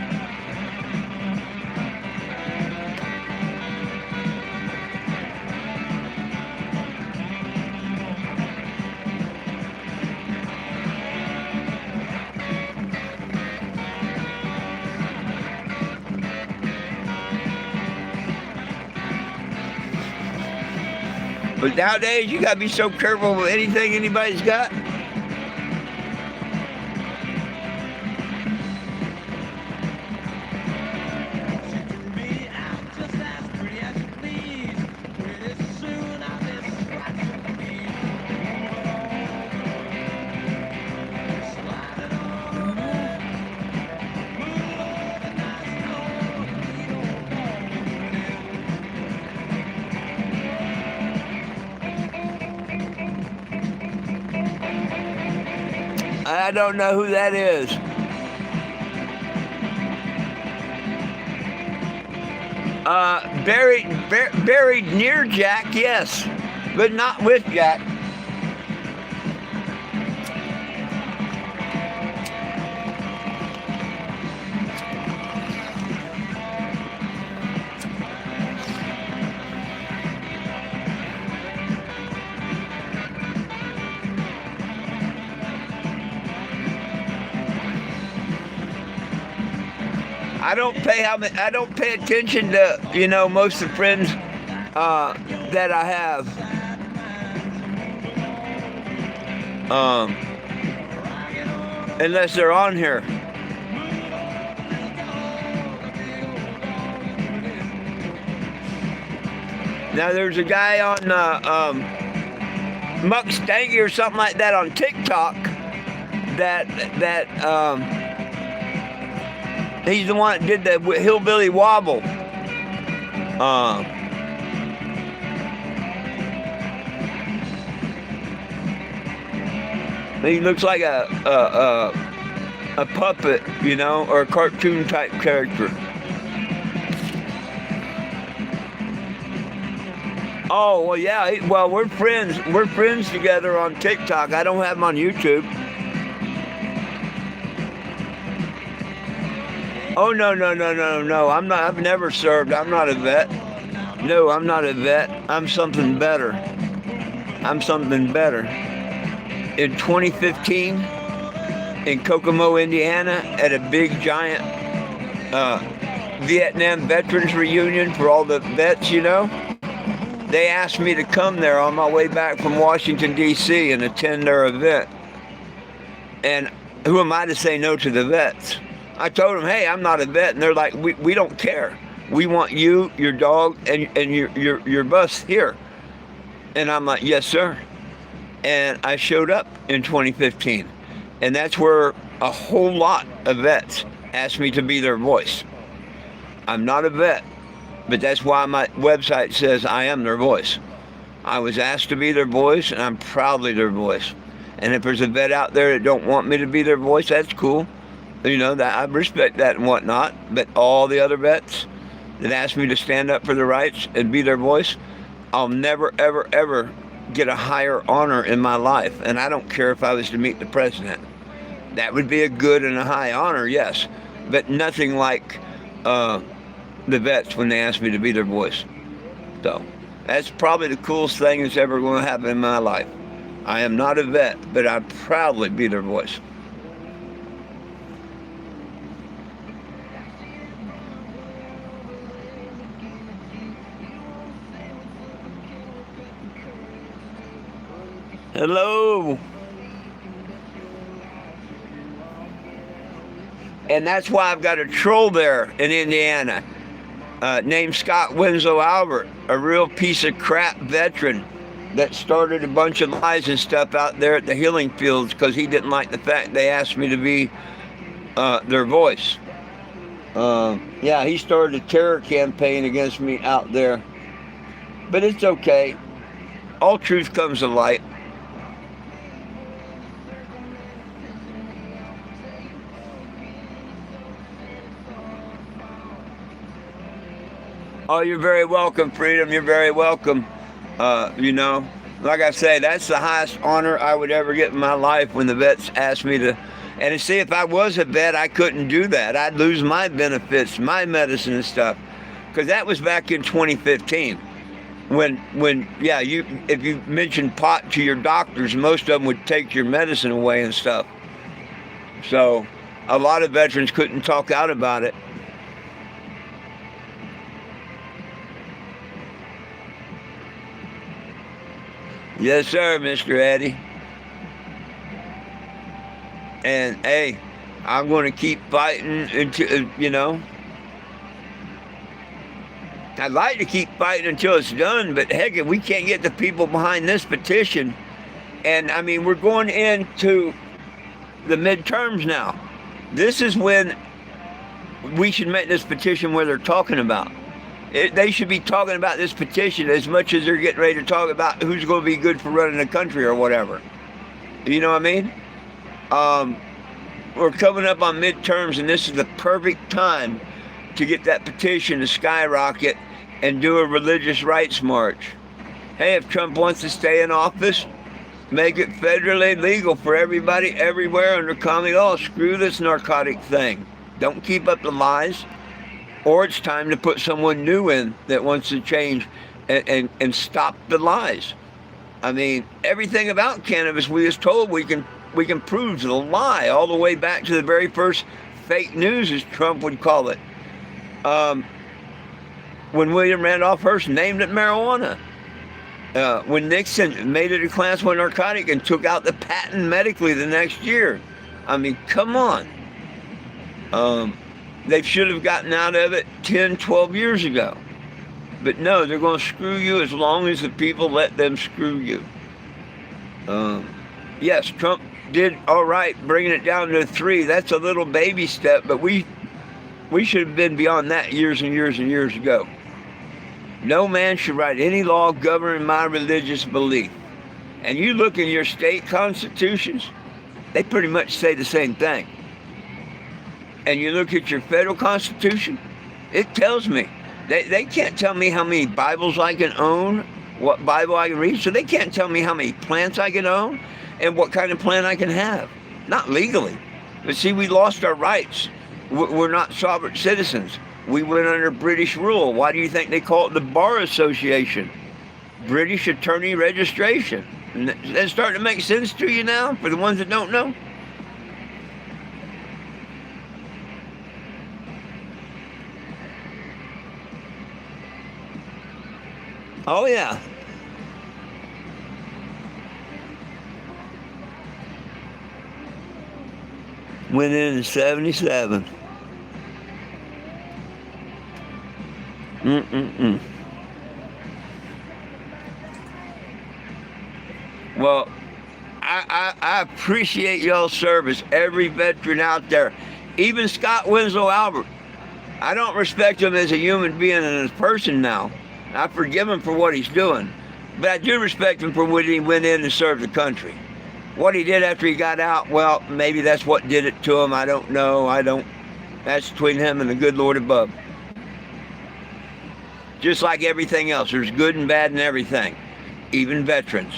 But nowadays, you gotta be so careful with anything anybody's got. I don't know who that is. Buried near Jack, yes, but not with Jack. I don't pay attention to, most of the friends that I have. Unless they're on here. Now there's a guy on Muck Stanky or something like that on TikTok that he's the one that did the hillbilly wobble. He looks like a puppet, or a cartoon type character. Oh, well, yeah. Well, we're friends. We're friends together on TikTok. I don't have him on YouTube. Oh, no. I'm not. I've never served. I'm not a vet. No, I'm not a vet. I'm something better. In 2015, in Kokomo, Indiana, at a big, giant Vietnam veterans reunion for all the vets, they asked me to come there on my way back from Washington, D.C. and attend their event. And who am I to say no to the vets? I told them, hey, I'm not a vet. And they're like, we don't care. We want you, your dog, and your bus here. And I'm like, yes, sir. And I showed up in 2015. And that's where a whole lot of vets asked me to be their voice. I'm not a vet, but that's why my website says I am their voice. I was asked to be their voice, and I'm proudly their voice. And if there's a vet out there that don't want me to be their voice, that's cool. That I respect that and whatnot. But all the other vets that ask me to stand up for their rights and be their voice, I'll never, ever, ever get a higher honor in my life. And I don't care if I was to meet the president. That would be a good and a high honor, yes. But nothing like the vets when they ask me to be their voice. So that's probably the coolest thing that's ever going to happen in my life. I am not a vet, but I'd proudly be their voice. Hello. And that's why I've got a troll there in Indiana named Scott Winslow Albert, a real piece of crap veteran that started a bunch of lies and stuff out there at the healing fields because he didn't like the fact they asked me to be their voice. Yeah, he started a terror campaign against me out there. But it's okay. All truth comes to light. Oh, you're very welcome, Freedom. You're very welcome. You know, like I say, that's the highest honor I would ever get in my life when the vets asked me to. And see, if I was a vet, I couldn't do that. I'd lose my benefits, my medicine and stuff. Because that was back in 2015. When yeah, if you mentioned pot to your doctors, most of them would take your medicine away and stuff. So a lot of veterans couldn't talk out about it. Yes, sir, Mr. Eddie. And hey, I'm going to keep fighting until, you know, I'd like to keep fighting until it's done, but heck, if we can't get the people behind this petition, and I mean, we're going into the midterms now. This is when we should make this petition where they're talking about. They should be talking about this petition as much as they're getting ready to talk about who's going to be good for running the country or whatever. You know what I mean? We're coming up on midterms, and this is the perfect time to get that petition to skyrocket and do a religious rights march. Hey, if Trump wants to stay in office, make it federally legal for everybody everywhere under common law. Screw this narcotic thing. Don't keep up the lies. Or it's time to put someone new in that wants to change and stop the lies. I mean, everything about cannabis we was told we can prove the lie all the way back to the very first fake news, as Trump would call it. When William Randolph Hearst named it marijuana. When Nixon made it a Class 1 narcotic and took out the patent medically the next year. I mean, come on. They should have gotten out of it 10, 12 years ago. But no, they're going to screw you as long as the people let them screw you. Yes, Trump did all right bringing it down to 3. That's a little baby step, but we should have been beyond that years and years and years ago. No man should write any law governing my religious belief. And you look in your state constitutions, they pretty much say the same thing. And you look at your federal constitution, it tells me. They can't tell me how many Bibles I can own, what Bible I can read, so they can't tell me how many plants I can own and what kind of plant I can have. Not legally. But see, we lost our rights. We're not sovereign citizens. We went under British rule. Why do you think they call it the Bar Association? British Attorney Registration. That's starting to make sense to you now, for the ones that don't know? Oh, yeah. Went in 77. Well, I appreciate y'all's service, every veteran out there, even Scott Winslow Albert. I don't respect him as a human being and as a person now. I forgive him for what he's doing, but I do respect him for when he went in and served the country. What he did after he got out, well, maybe that's what did it to him. I don't know. That's between him and the good Lord above. Just like everything else, there's good and bad in everything, even veterans.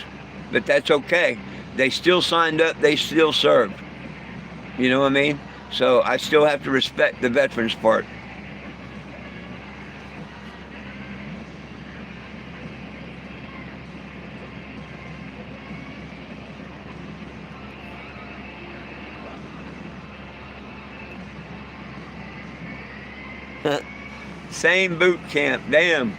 But that's okay. They still signed up, they still served. You know what I mean? So I still have to respect the veterans part. Same boot camp, damn.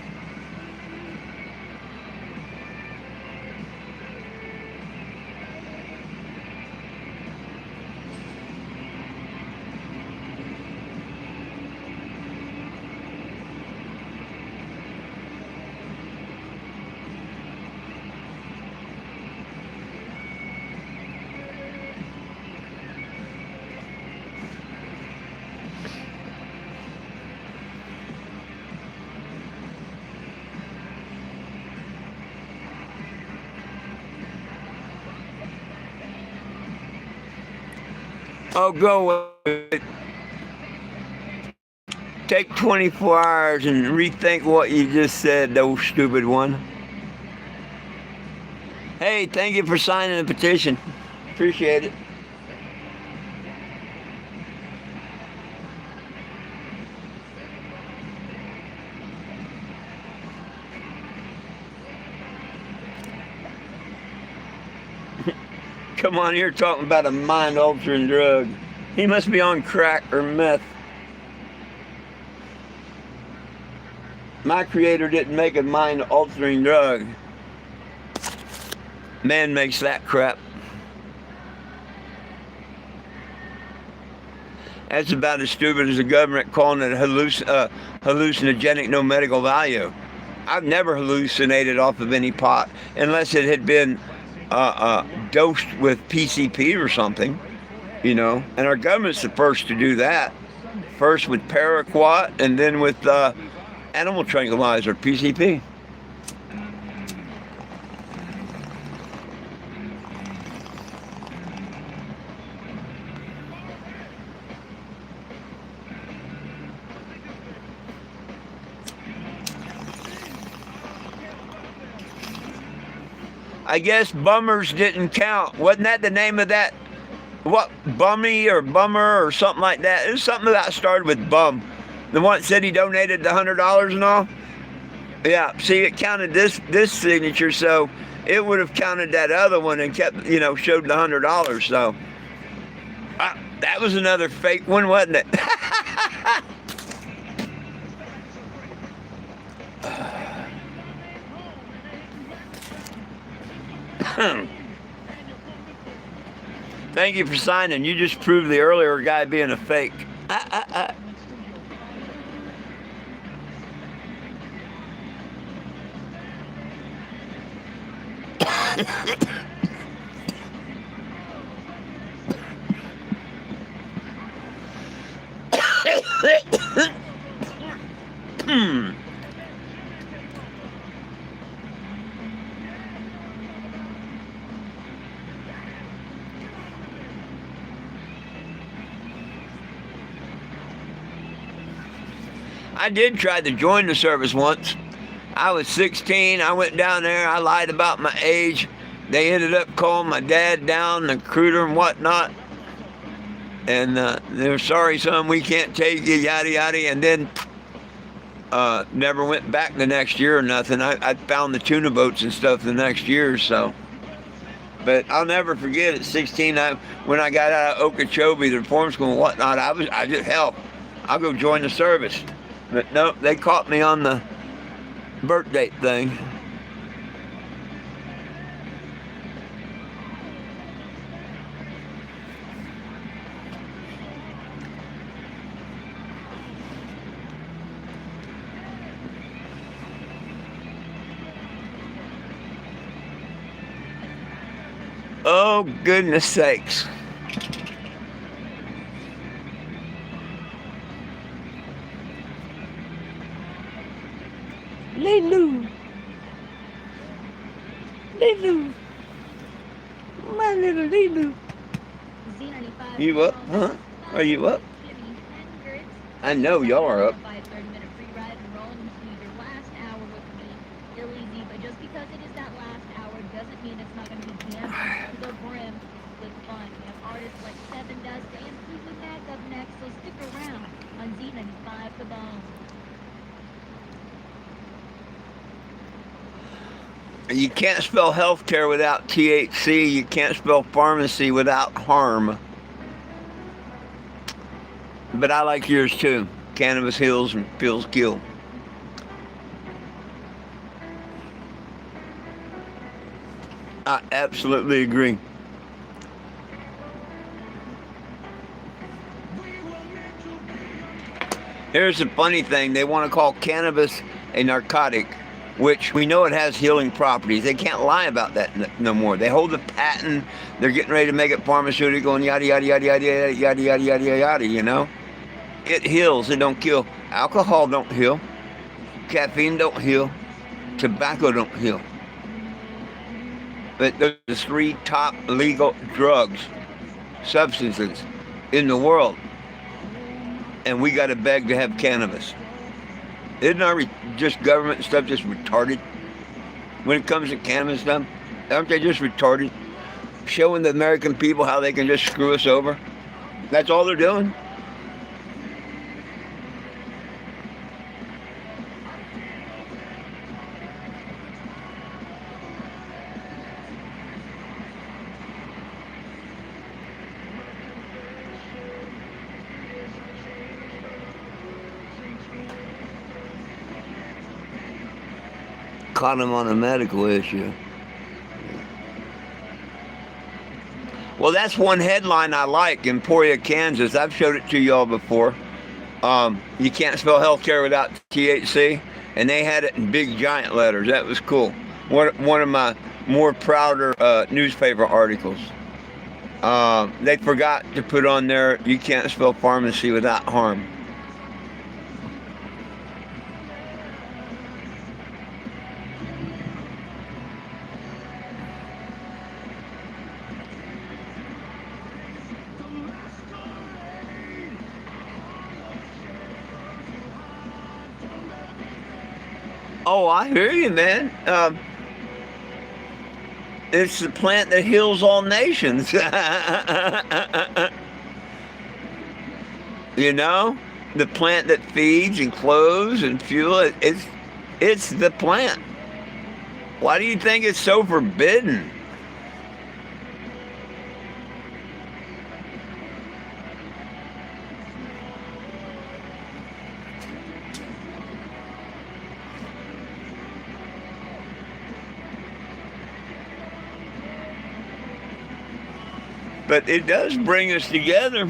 Oh, go with it. Take 24 hours and rethink what you just said, old stupid one. Hey, thank you for signing the petition. Appreciate it. Come on here talking about a mind-altering drug. He must be on crack or meth. My creator didn't make a mind-altering drug. Man makes that crap. That's about as stupid as the government calling it hallucinogenic, no medical value. I've never hallucinated off of any pot unless it had been dosed with PCP or something, you know. And our government's the first to do that. First with paraquat and then with animal tranquilizer, PCP. I guess bummers didn't count. Wasn't that the name of that? What, Bummy or Bummer or something like that? It was something that started with Bum. The one that said he donated the $100 and all? Yeah, see, it counted this signature, so it would have counted that other one and kept, you know, showed the $100, so. That was another fake one, wasn't it? Thank you for signing. You just proved the earlier guy being a fake. I did try to join the service once. I was 16. I went down there. I lied about my age. They ended up calling my dad down, the recruiter and whatnot. And they were, sorry, son, we can't take you, yada, yada. And then never went back the next year or nothing. I found the tuna boats and stuff the next year or so. But I'll never forget at 16, when I got out of Okeechobee, the reform school and whatnot, I just, hell, I'll go join the service. But no, they caught me on the birth date thing. Oh, goodness sakes. Lulu. Lulu. My little Lulu. You up, huh? Are you up? I know y'all are up. You can't spell healthcare without THC. You can't spell pharmacy without harm. But I like yours too. Cannabis heals and pills kill. I absolutely agree. Here's the funny thing. They want to call cannabis a narcotic, which we know it has healing properties. They can't lie about that no more. They hold the patent. They're getting ready to make it pharmaceutical and yada, yada, yada, yada, yada, yada, yada, yada, yada, you know? It heals. It don't kill. Alcohol don't heal. Caffeine don't heal. Tobacco don't heal. But those are the 3 top legal drugs, substances in the world. and we got to beg to have cannabis. Isn't our just government stuff just retarded? When it comes to cannabis stuff, aren't they just retarded? Showing the American people how they can just screw us over. That's all they're doing. Caught him on a medical issue. Well, that's one headline I like, Emporia, Kansas. I've showed it to y'all before. You can't spell healthcare without THC, and they had it in big giant letters. That was cool. One of my more prouder newspaper articles. They forgot to put on there, you can't spell pharmacy without harm. Oh, I hear you, man. It's the plant that heals all nations. You know, the plant that feeds and clothes and fuel. It's the plant. Why do you think it's so forbidden? But it does bring us together.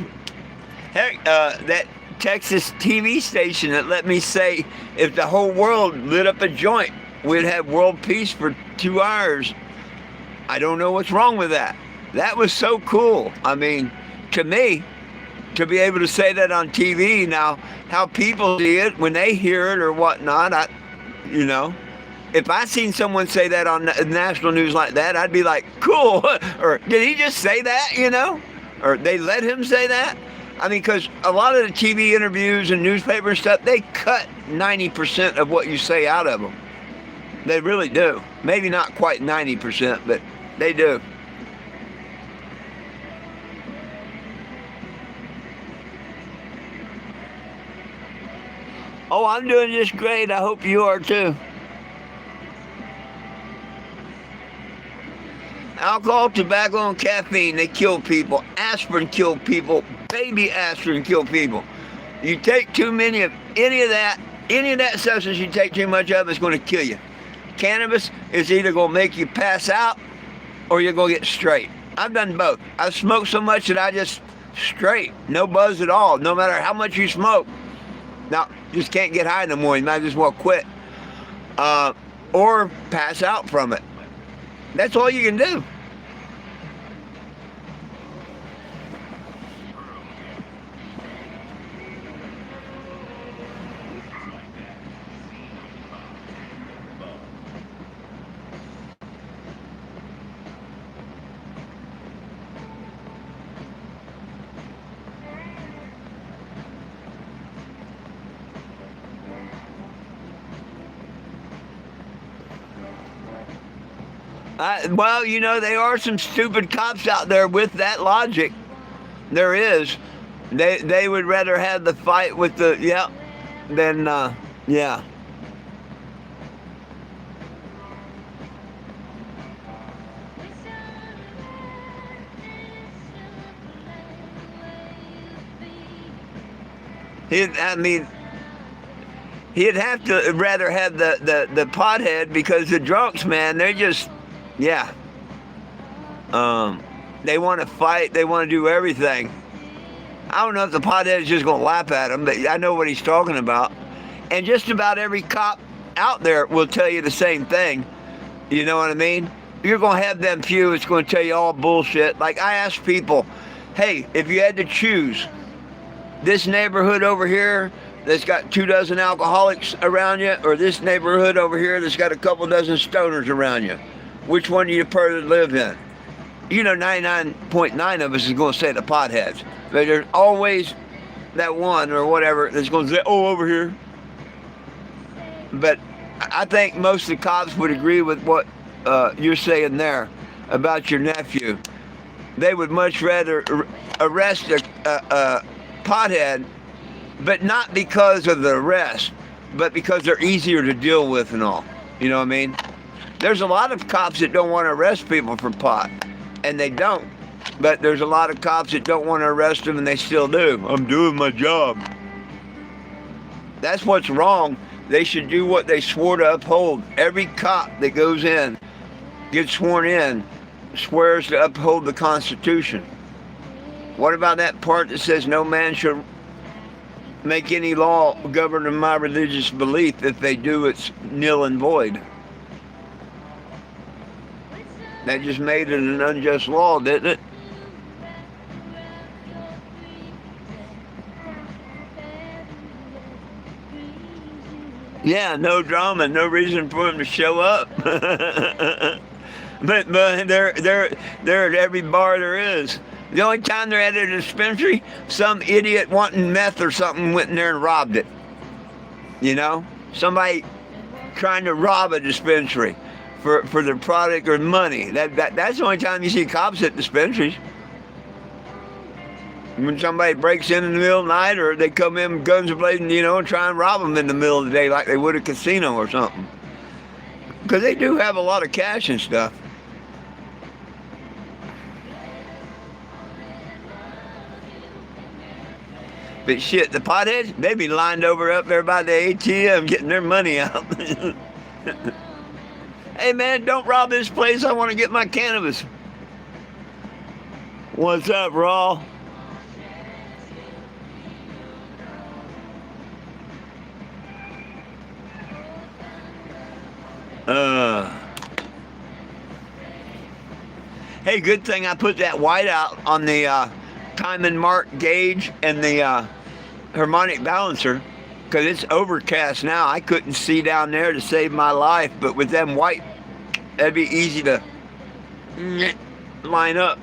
Heck, that Texas TV station that let me say if the whole world lit up a joint, we'd have world peace for 2 hours. I don't know what's wrong with that. That was so cool. I mean, to me, to be able to say that on TV now, how people see it when they hear it or whatnot, you know. If I seen someone say that on national news like that, I'd be like, cool. Or did he just say that, you know? Or they let him say that? I mean, because a lot of the TV interviews and newspaper and stuff, they cut 90% of what you say out of them. They really do. Maybe not quite 90%, but they do. Oh, I'm doing just great. I hope you are too. Alcohol, tobacco, and caffeine, they kill people. Aspirin kill people. Baby aspirin kill people. You take too many of any of that substance you take too much of, it's going to kill you. Cannabis is either going to make you pass out or you're going to get straight. I've done both. I've smoked so much that I just straight. No buzz at all, no matter how much you smoke. Now, just can't get high no more. You might as well quit. Or pass out from it. That's all you can do. Well, you know, there are some stupid cops out there with that logic. There is. They would rather have the fight with the, than, yeah. He'd have to rather have the pothead, because the drunks, man, they're just, they want to fight. They want to do everything. I don't know if the pothead is just going to laugh at him, but I know what he's talking about. And just about every cop out there will tell you the same thing. You know what I mean? You're going to have them few that's going to tell you all bullshit. Like, I ask people, hey, if you had to choose this neighborhood over here that's got 24 alcoholics around you, or this neighborhood over here that's got a couple dozen stoners around you, which one do you prefer to live in? You know, 99.9 of us is going to say the potheads. But there's always that one or whatever that's going to say, oh, over here. But I think most of the cops would agree with what you're saying there about your nephew. They would much rather arrest a pothead, but not because of the arrest, but because they're easier to deal with and all. You know what I mean? There's a lot of cops that don't want to arrest people for pot, and they don't. But there's a lot of cops that don't want to arrest them, and they still do. I'm doing my job. That's what's wrong. They should do what they swore to uphold. Every cop that goes in, gets sworn in, swears to uphold the Constitution. What about that part that says no man shall make any law governing my religious belief? If they do, it's nil and void. That just made it an unjust law, didn't it? Yeah, no drama, no reason for him to show up. but they're at every bar there is. The only time they're at a dispensary, some idiot wanting meth or something went in there and robbed it. You know? Somebody trying to rob a dispensary for their product or money. That's the only time you see cops at dispensaries. When somebody breaks in the middle of the night, or they come in guns blazing, you know, and try and rob them in the middle of the day like they would a casino or something. Because they do have a lot of cash and stuff. But shit, the potheads, they be lined over up there by the ATM getting their money out. Hey man, don't rob this place, I want to get my cannabis. What's up, Raw? Hey, good thing I put that white out on the time and mark gauge and the harmonic balancer, because it's overcast now. I couldn't see down there to save my life, but with them white, that'd be easy to line up.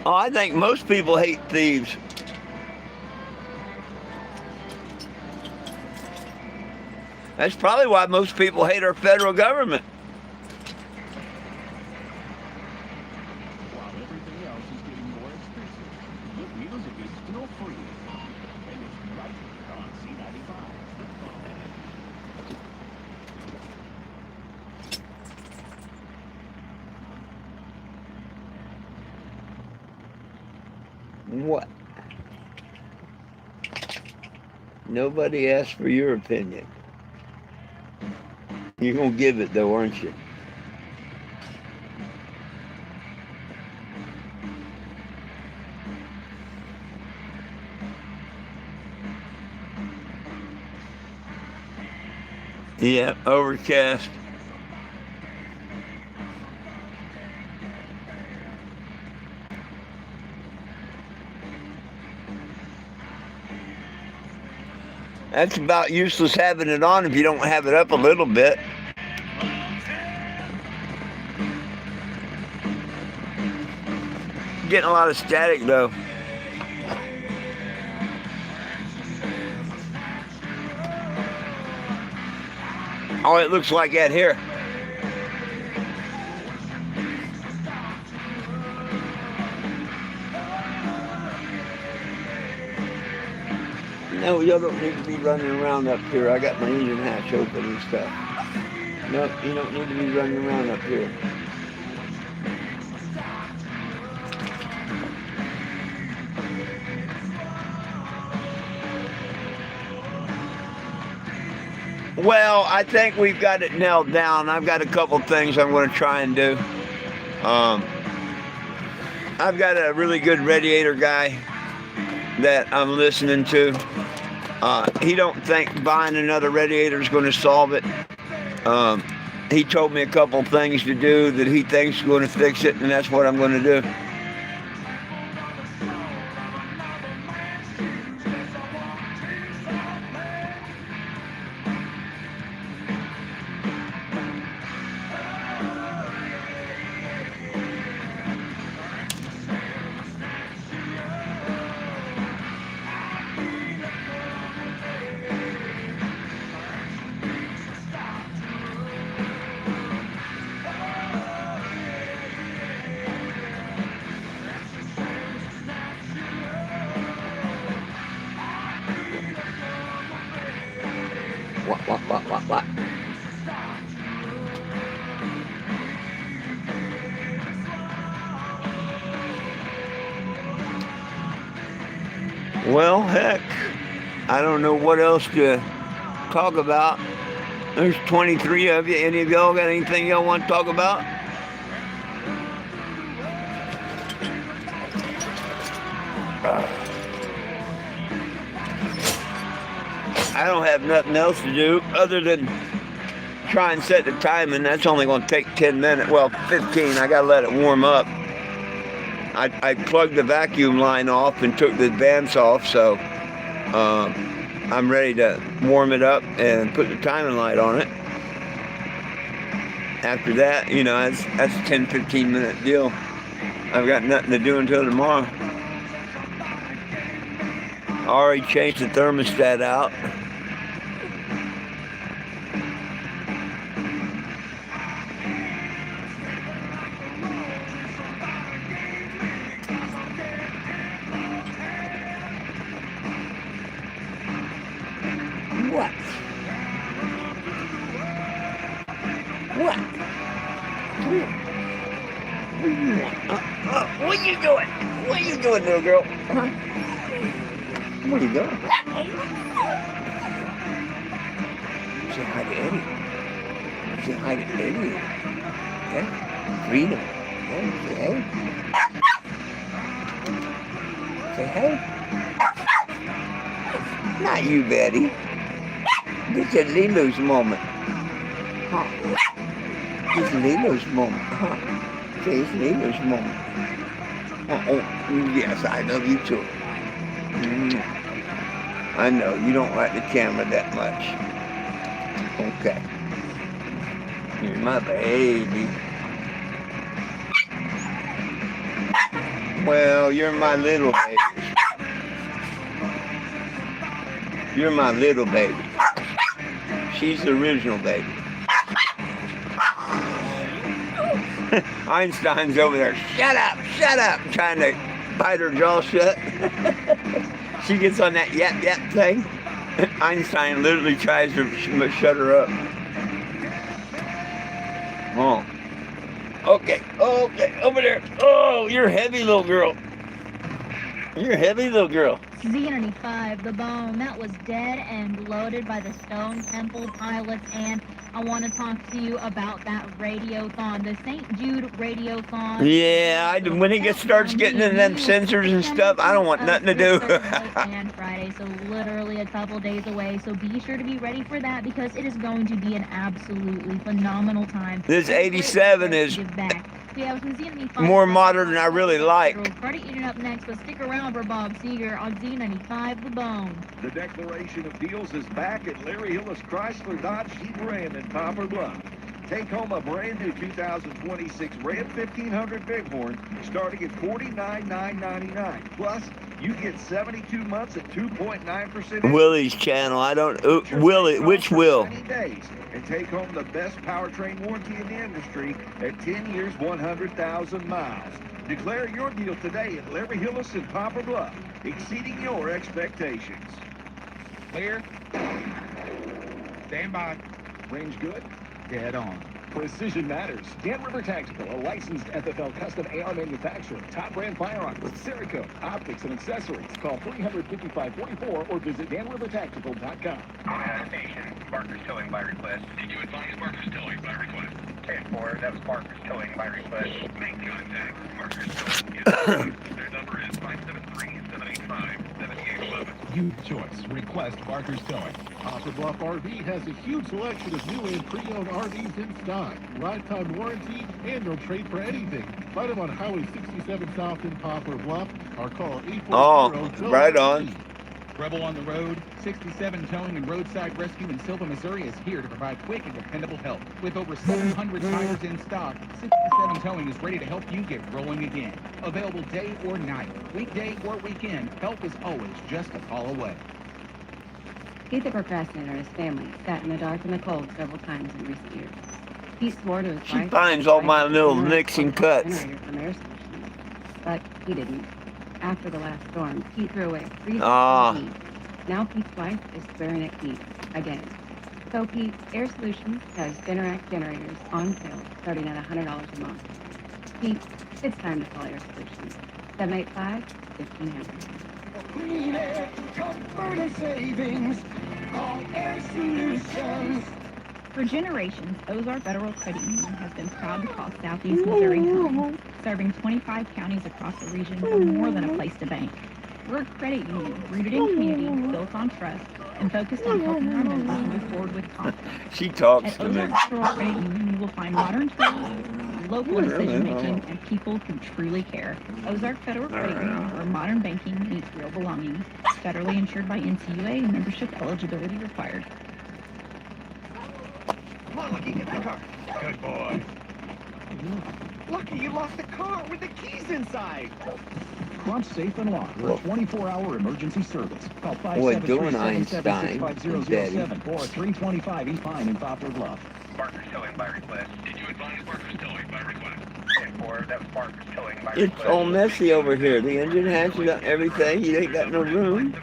Oh, I think most people hate thieves. That's probably why most people hate our federal government. While everything else is getting more expensive, good music is still free. And it's right here on C95. What? Nobody asked for your opinion. You're going to give it though, aren't you? Yeah, overcast. That's about useless having it on if you don't have it up a little bit. Getting a lot of static though. Oh, it looks like that here. No, y'all don't need to be running around up here. I got my engine hatch open and stuff. No, you don't need to be running around up here. Well, I think we've got it nailed down. I've got a couple things I'm going to try and do. I've got a really good radiator guy that I'm listening to. He don't think buying another radiator is going to solve it. He told me a couple things to do that he thinks is going to fix it, and that's what I'm going to do. What? Well, heck, I don't know what else to talk about. There's 23 of you. Any of y'all got anything y'all want to talk about? I don't have nothing else to do other than try and set the time, and that's only going to take 10 minutes. Well, 15. I got to let it warm up. I plugged the vacuum line off and took the vents off, so I'm ready to warm it up and put the timing light on it. After that, you know, that's a 10-15 minute deal. I've got nothing to do until tomorrow. I already changed the thermostat out. What? What? What are you doing? What are you doing, little girl? Huh? What are you doing? Say hi to Eddie. Say hi to Eddie. Yeah? Freedom. Yeah, say hey. Say hey. Not you, Betty. This is Lilu's moment. Huh? This is Lilu's moment. Huh? Say it's Lilu's moment. Oh, yes, I love you too. I know, you don't like the camera that much. Okay. You're my baby. Well, you're my little baby. You're my little baby. She's the original baby. Einstein's over there, shut up, trying to bite her jaw shut. She gets on that yap thing. Einstein literally tries to shut her up. Oh. Okay, over there. Oh, you're heavy, little girl. You're heavy, little girl. Z95, the bone that was dead and loaded by the Stone Temple Pilots, and I want to talk to you about that radiothon, the St. Jude radiothon. Yeah, when it starts getting in them sensors and stuff, I don't want nothing to do. And Friday, so literally a couple days away. So be sure to be ready for that because it is going to be an absolutely phenomenal time. This 87 is more modern than I really like. Credit Union up next, but stick around for Bob Seeger on Z95 The Bone. The declaration of deals is back at Larry Hillis Chrysler Dodge Jeep Ram in Poplar Bluff. Take home a brand new 2026 Ram 1500 Bighorn starting at $49,999. Plus, you get 72 months at 2.9%. Willie's channel. I don't. Willie, which Will? 90 days and take home the best powertrain warranty in the industry at 10 years, 100,000 miles. Declare your deal today at Larry Hillis in Poplar Bluff, exceeding your expectations. Clear. Stand by. Range good? Dead on. Precision matters. Dan River Tactical, a licensed FFL custom AR manufacturer. Top brand firearms, Cerakote, optics, and accessories. Call 355-44 or visit danrivertactical.com. Station, Barker's towing by request. Did you advise Barker's towing by request? 10-4, that was Barker's towing by request. Make contact. Barker's towing. Their number is 573-785-7811. Youth choice. Request Barker's Towing. Poplar Bluff RV has a huge selection of new and pre-owned RVs in stock. Lifetime warranty and no trade for anything. Find them on Highway 67 South in Poplar Bluff or call 840. Oh, right on. Rebel on the road, 67 Towing and Roadside Rescue in Silva, Missouri is here to provide quick and dependable help. With over 700 tires in stock, 67 Towing is ready to help you get rolling again. Available day or night, weekday or weekend, help is always just a call away. Pete the procrastinator and his family sat in the dark and the cold several times in recent years. Pete swore to his She wife finds all my little nicks and cuts. from air solutions, but he didn't. After the last storm, Pete threw away 3 Ah. Now Pete's wife is swearing at Pete again. Pete, Air Solutions has Generac generators on sale starting at $100 a month. Pete, it's time to call Air Solutions. 785-1500. Clean air, comfort and savings. Call Air Solutions. For generations, Ozark Federal Credit Union has been proud to call Southeast Missouri home, serving 25 counties across the region for more than a place to bank. We're a credit union rooted in community, built on trust, and focused on helping our members move forward with confidence. She talks At to me. Ozark Federal Credit Union, you will find modern tools, local decision-making, and people who truly care. Ozark Federal Credit Union, where modern banking meets real belonging. Federally insured by NCUA and membership eligibility required. Come on, Lucky, get the car. Good boy. Lucky, you lost the car with the keys inside. Crunch Safe and Lock for a 24-hour emergency service. Call What doing, Einstein? 573-767-6507 or 325 East Pine in Poplar Bluff. Barker's towing by request. Did you advise Barker's towing by request? 10-4, that was Barker's towing by request. It's all messy over here. The engine hatches got everything. You ain't got no room.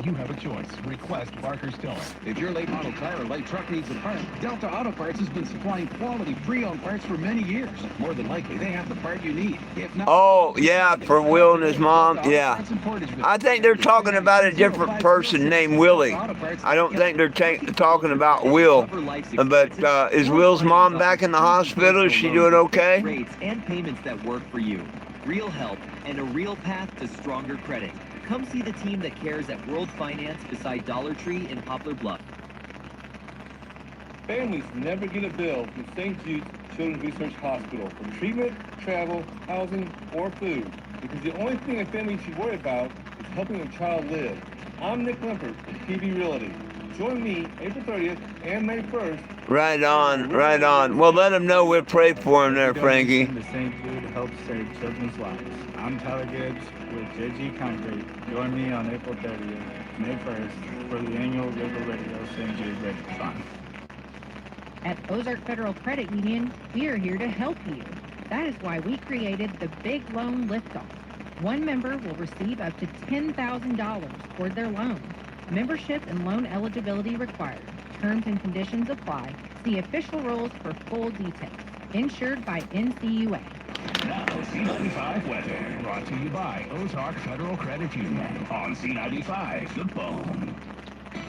You have a choice. Request Barker's Towing. If your late model car or light truck needs a part, Delta Auto Parts has been supplying quality pre-owned parts for many years. More than likely, they have the part you need. If not, Oh, yeah, for Will and his mom. Yeah. I think they're talking about a different person named Willie. I don't think they're talking about Will. But is Will's mom back in the hospital? Is she doing okay? Rates and payments that work for you. Real help and a real path to stronger credit. Come see the team that cares at World Finance beside Dollar Tree in Poplar Bluff. Families never get a bill from St. Jude's Children's Research Hospital for treatment, travel, housing, or food. Because the only thing a family should worry about is helping a child live. I'm Nick Limpert with PB Realty. Join me April 30th and May 1st. Right on, right on. Well, let them know we'll pray for him there, Frankie. The St. Jude helps save children's lives. I'm Tyler Gibbs with JG Concrete. Join me on April 30th, May 1st for the annual River Radio St. Jude Readathon. At Ozark Federal Credit Union, we are here to help you. That is why we created the Big Loan Liftoff. One member will receive up to $10,000 toward their loan. Membership and loan eligibility required. Terms and conditions apply. See official rules for full details. Insured by NCUA. Now, C95 weather, brought to you by Ozark Federal Credit Union on C95, The Bone.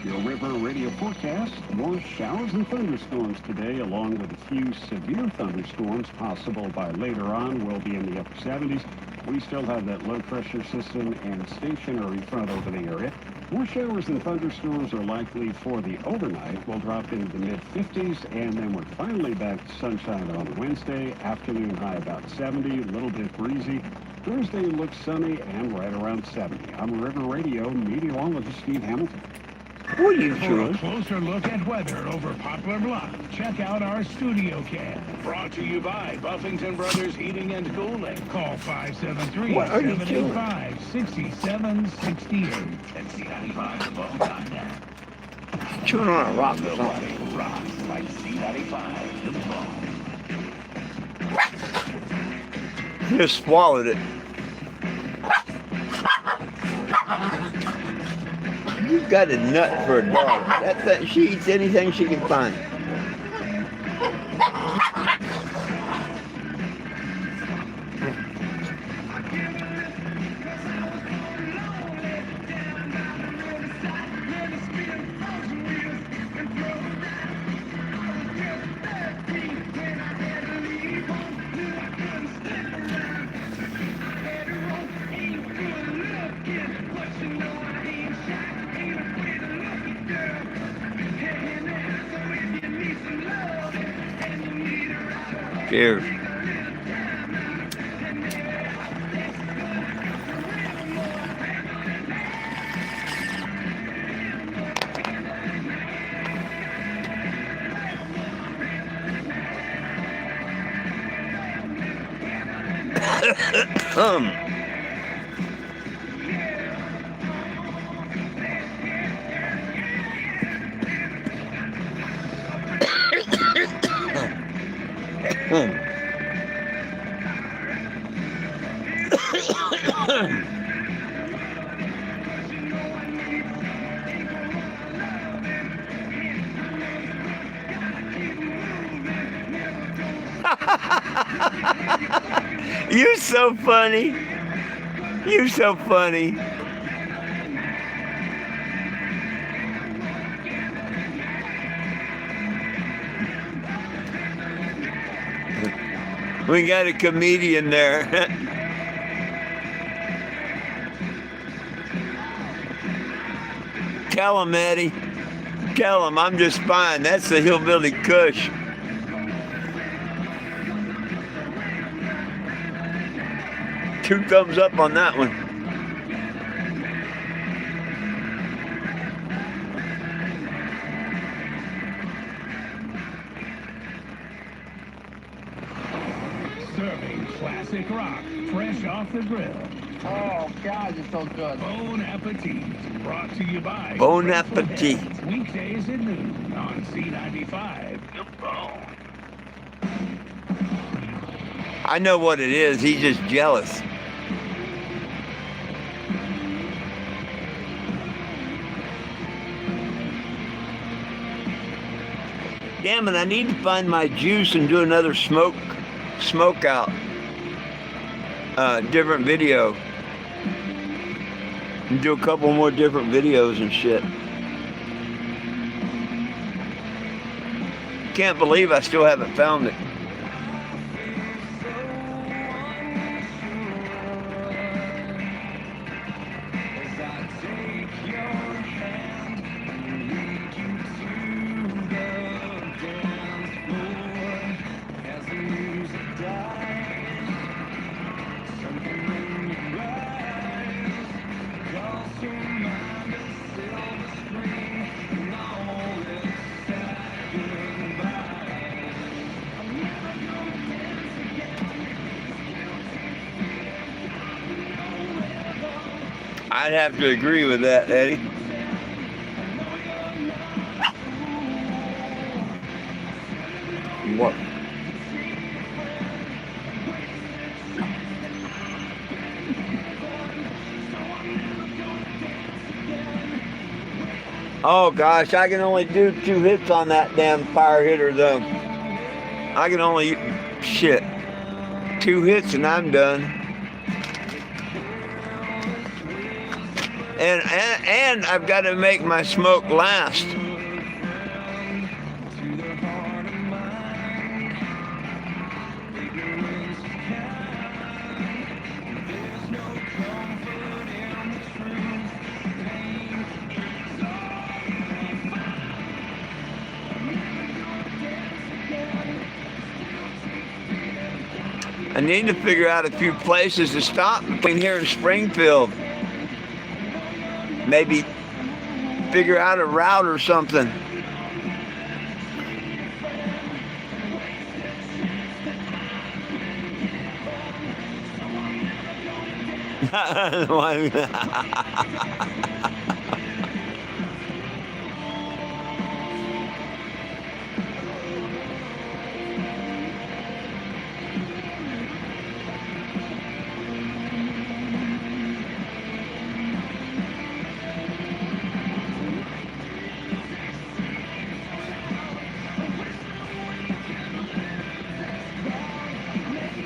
Your River Radio forecast, more showers and thunderstorms today, along with a few severe thunderstorms possible by later on. Will be in the upper 70s. We still have that low pressure system and stationary front over the area. More showers and thunderstorms are likely for the overnight. We'll drop into the mid-50s, and then we're finally back to sunshine on Wednesday. Afternoon high about 70, a little bit breezy. Thursday looks sunny and right around 70. I'm River Radio meteorologist Steve Hamilton. What are you For doing? a closer look at weather over Poplar Bluff, check out our studio cam. Brought to you by Buffington Brothers Heating and Cooling. Call 573-785-6768 and C95thebone.net. Chewing on a rock or something. Loving rocks like C95 The Bone. Just swallowed it. You've got a nut for a dog. That thing, she eats anything she can find. Cheers. You so funny. You so funny. We got a comedian there. Tell him, Eddie. Tell him I'm just fine. That's the hillbilly Kush. Two thumbs up on that one. Serving classic rock, fresh off the grill. Oh, God, it's so good. Bon Appetit, brought to you by Bon Appetit. Weekdays at noon on C95. The Bone. I know what it is. He's just jealous. Damn it, I need to find my juice and do another smoke out. Different video. And do a couple more different videos and shit. Can't believe I still haven't found it. I'd have to agree with that, Eddie. What? Oh gosh, I can only do 2 hits on that damn fire hitter though. I can only, shit, 2 hits and I'm done. And I've got to make my smoke last. I need to figure out a few places to stop between here and Springfield. Maybe figure out a route or something.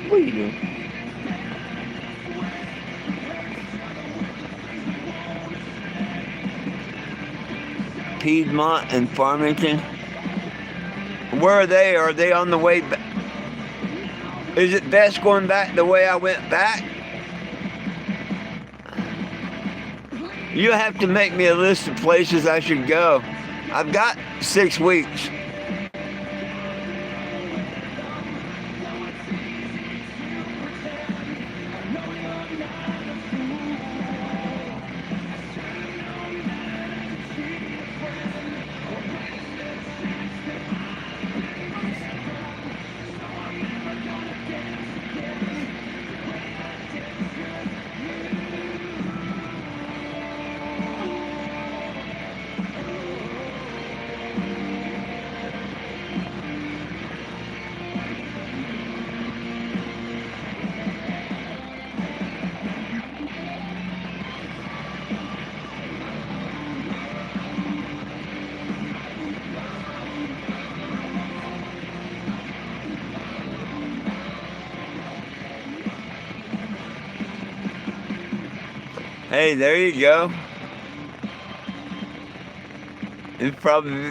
What are you doing? Piedmont and Farmington. Where are they? Are they on the way back? Is it best going back the way I went back? You have to make me a list of places I should go. I've got 6 weeks. Hey, there you go. It'd probably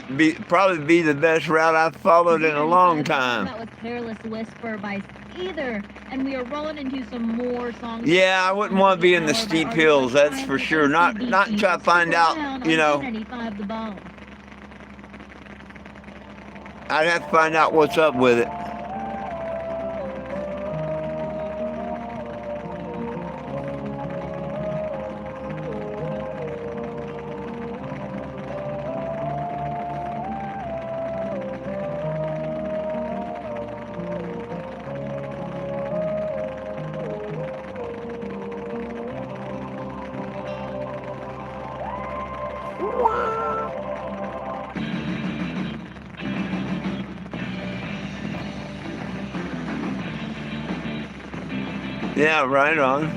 be the best route I've followed in a long time. That was Careless Whisper by either, and we are rolling into some more songs. Yeah, I wouldn't want to be in the steep hills, that's for sure. Not try to find out, you know. I'd have to find out what's up with it. Yeah, right on.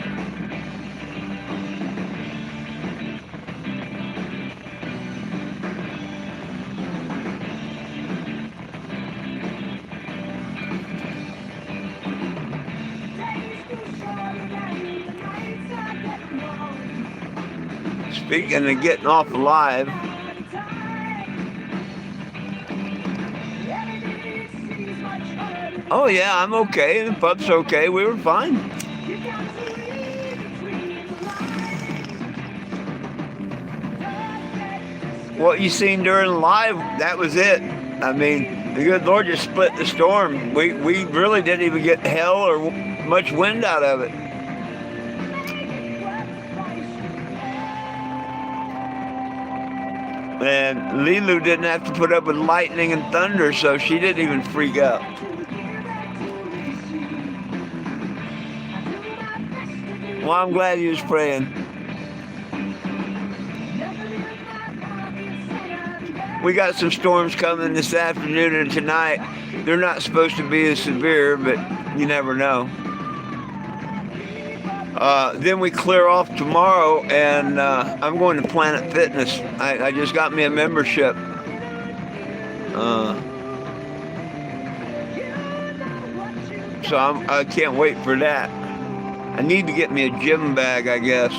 Speaking of getting off live, oh yeah, I'm okay. The pup's okay. We were fine. What you seen during live, that was it. I mean, the good Lord just split the storm. We really didn't even get hell or much wind out of it. And Lilu didn't have to put up with lightning and thunder, so she didn't even freak out. Well, I'm glad he was praying. We got some storms coming this afternoon and tonight. They're not supposed to be as severe, but you never know. Then we clear off tomorrow, and I'm going to Planet Fitness. I just got me a membership. So I can't wait for that. I need to get me a gym bag, I guess.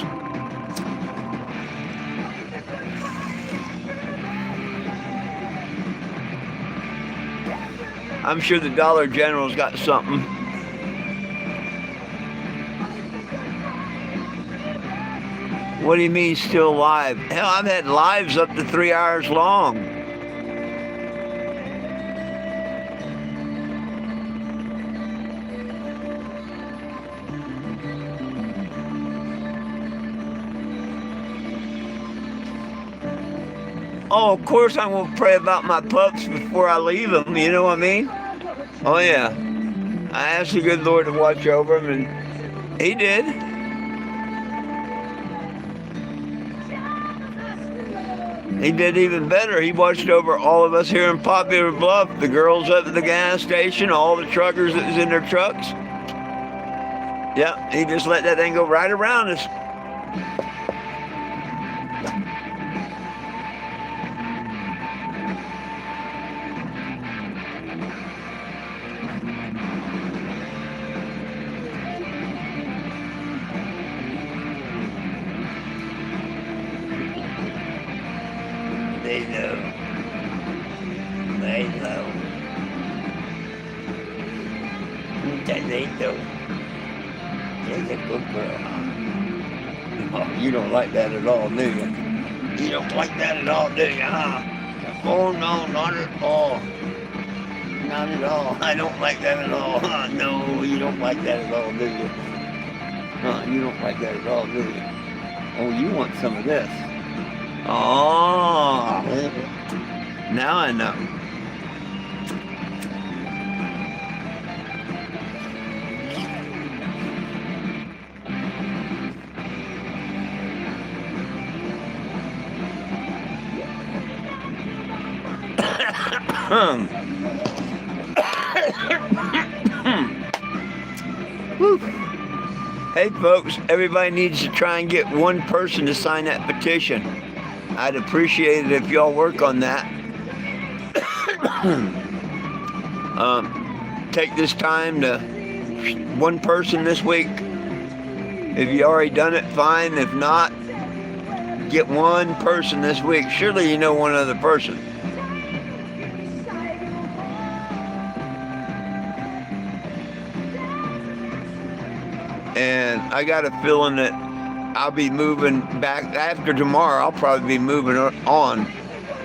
I'm sure the Dollar General's got something. What do you mean still live? Hell, I've had lives up to 3 hours long. Oh, of course I'm going to pray about my pups before I leave them, you know what I mean? Oh, yeah. I asked the good Lord to watch over them, and he did. He did even better. He watched over all of us here in Popular Bluff, the girls up at the gas station, all the truckers that was in their trucks. Yeah, he just let that thing go right around us. They know. They know. They know. She's a good girl, huh? Oh, you don't like that at all, do you? You don't like that at all, do you, huh? Oh, no, not at all. Not at all. I don't like that at all. Huh? No, you don't like that at all, do you? Huh? You don't like that at all, do you? Oh, you want some of this. Oh, now I know. Hey folks, everybody needs to try and get one person to sign that petition. I'd appreciate it if y'all work on that. Take this time to one person this week. If you already done it, fine. If not, get one person this week. Surely you know one other person. And I got a feeling that I'll be moving back after tomorrow. I'll probably be moving on.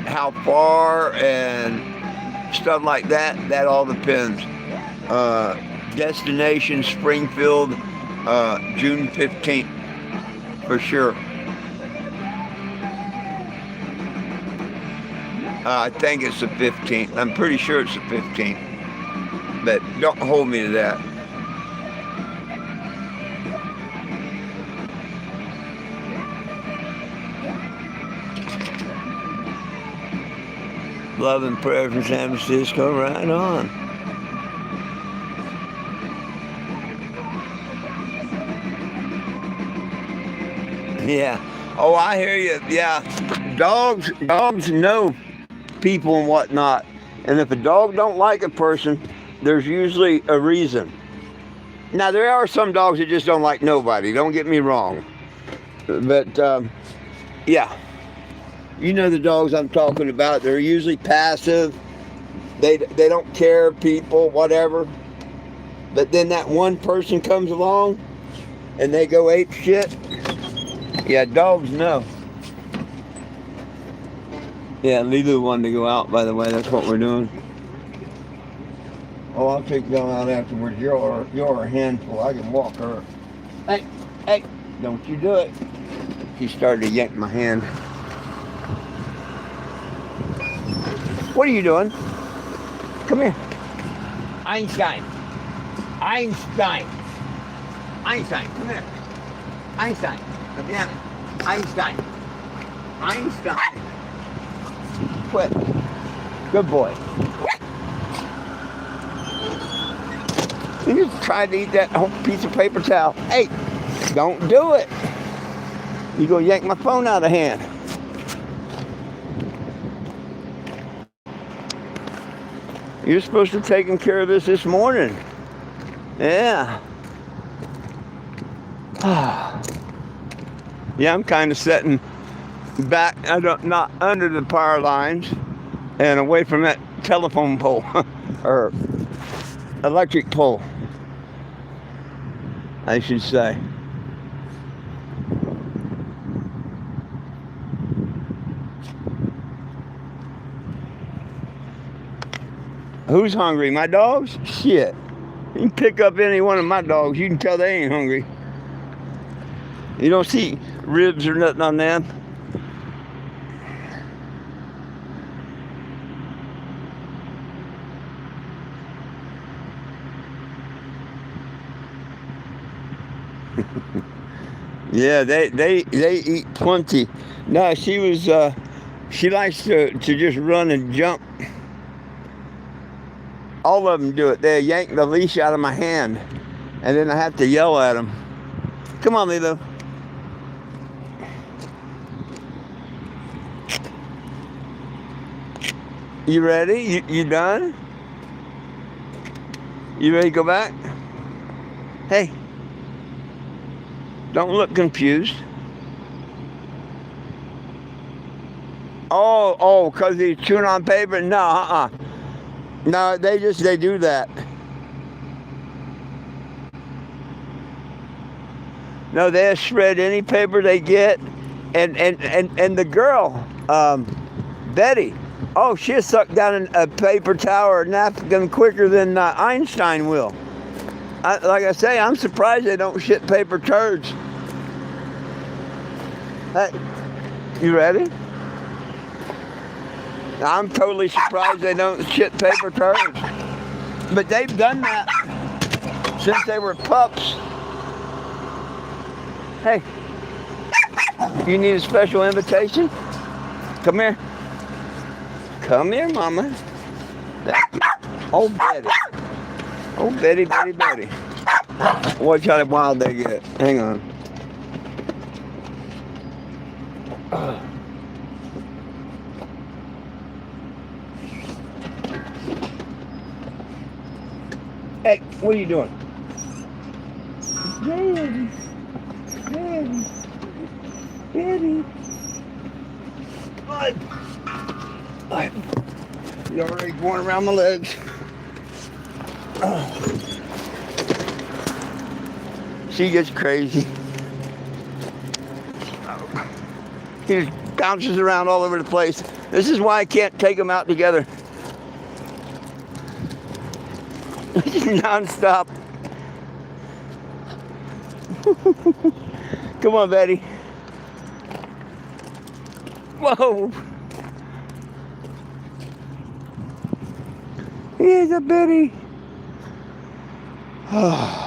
How far and stuff like that, that all depends. Destination Springfield, June 15th, for sure. I think it's the 15th. I'm pretty sure it's the 15th. But don't hold me to that. Love and prayer from San Francisco, right on. Yeah. Oh, I hear you. Yeah. Dogs know people and whatnot. And if a dog don't like a person, there's usually a reason. Now, there are some dogs that just don't like nobody. Don't get me wrong. But, yeah. You know the dogs I'm talking about. They're usually passive. They don't care, people, whatever. But then that one person comes along and they go ape shit. Yeah, dogs know. Yeah, Lulu wanted to go out, by the way. That's what we're doing. Oh, I'll take you out afterwards. You're a handful. I can walk her. Hey, don't you do it. She started to yank my hand. What are you doing? Come here. Einstein, come here. Einstein, come here. Einstein. Quit. Good boy. You just tried to eat that whole piece of paper towel. Hey, don't do it. You go yank my phone out of hand. You're supposed to have taken care of this morning. Yeah. Yeah, I'm kind of sitting back, not under the power lines and away from that telephone pole or electric pole, I should say. Who's hungry? My dogs? Shit. You can pick up any one of my dogs. You can tell they ain't hungry. You don't see ribs or nothing on them. Yeah, they eat plenty. No, she likes to just run and jump. All of them do it. They yank the leash out of my hand, and then I have to yell at them. Come on, Lilo. You ready? You done? You ready to go back? Hey, don't look confused. Oh, because he's chewing on paper? No, No, they do that. No, they shred any paper they get. And the girl, Betty, she'll suck down a paper towel or a napkin quicker than Einstein will. Like I say, I'm surprised they don't shit paper turds. Hey, you ready? I'm totally surprised they don't shit paper turds. But they've done that since they were pups. Hey, you need a special invitation? Come here. Come here, Mama. Oh, Betty. Oh, Betty. Watch how wild they get. Hang on. Hey, what are you doing? She's already going around my legs. She gets crazy. He just bounces around all over the place. This is why I can't take them out together. Non-stop. Come on, Betty. Whoa. Here's a Betty. Oh.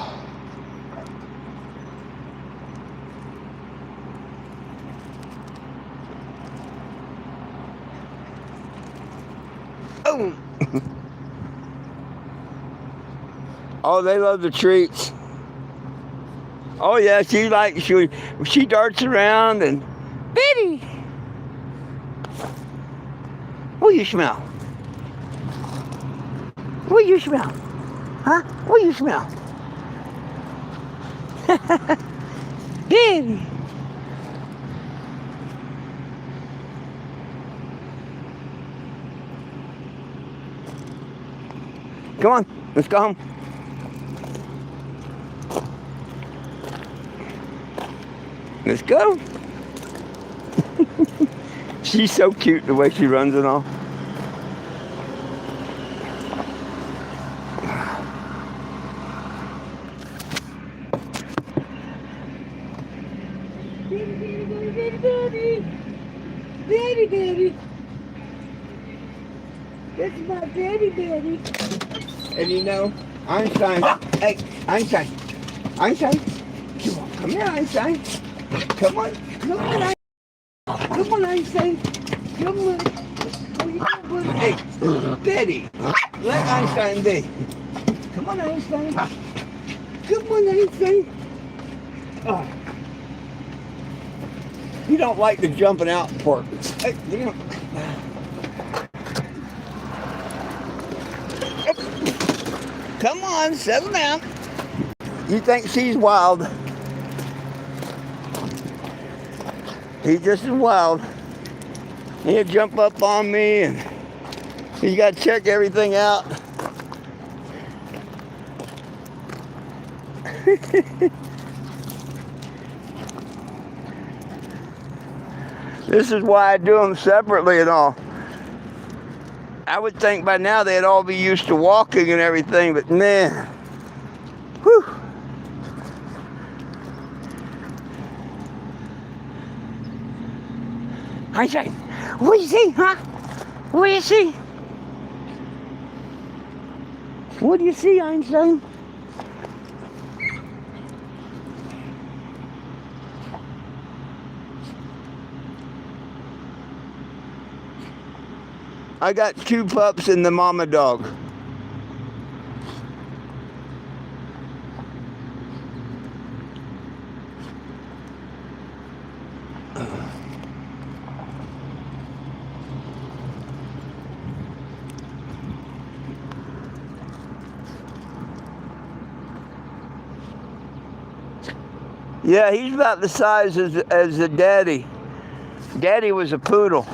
Oh, they love the treats. Oh yeah, she darts around and Betty. What do you smell? What do you smell? Huh? What do you smell? Betty. Come on, let's go home. Let's go. She's so cute the way she runs and all. Betty. This is my Betty. And you know, Einstein. Hey, Einstein. Come here, Einstein. Come on, Einstein. Come on. Hey, Betty, let Einstein be. Come on, Einstein. Oh. You don't like the jumping out part. Hey, you know. Come on, settle down. You think she's wild. He's just as wild. He'll jump up on me and you got to check everything out. This is why I do them separately and all. I would think by now they'd all be used to walking and everything, but man, whew. Einstein, what do you see, huh? What do you see? What do you see, Einstein? I got 2 pups and the mama dog. Yeah, he's about the size as the daddy. Daddy was a poodle.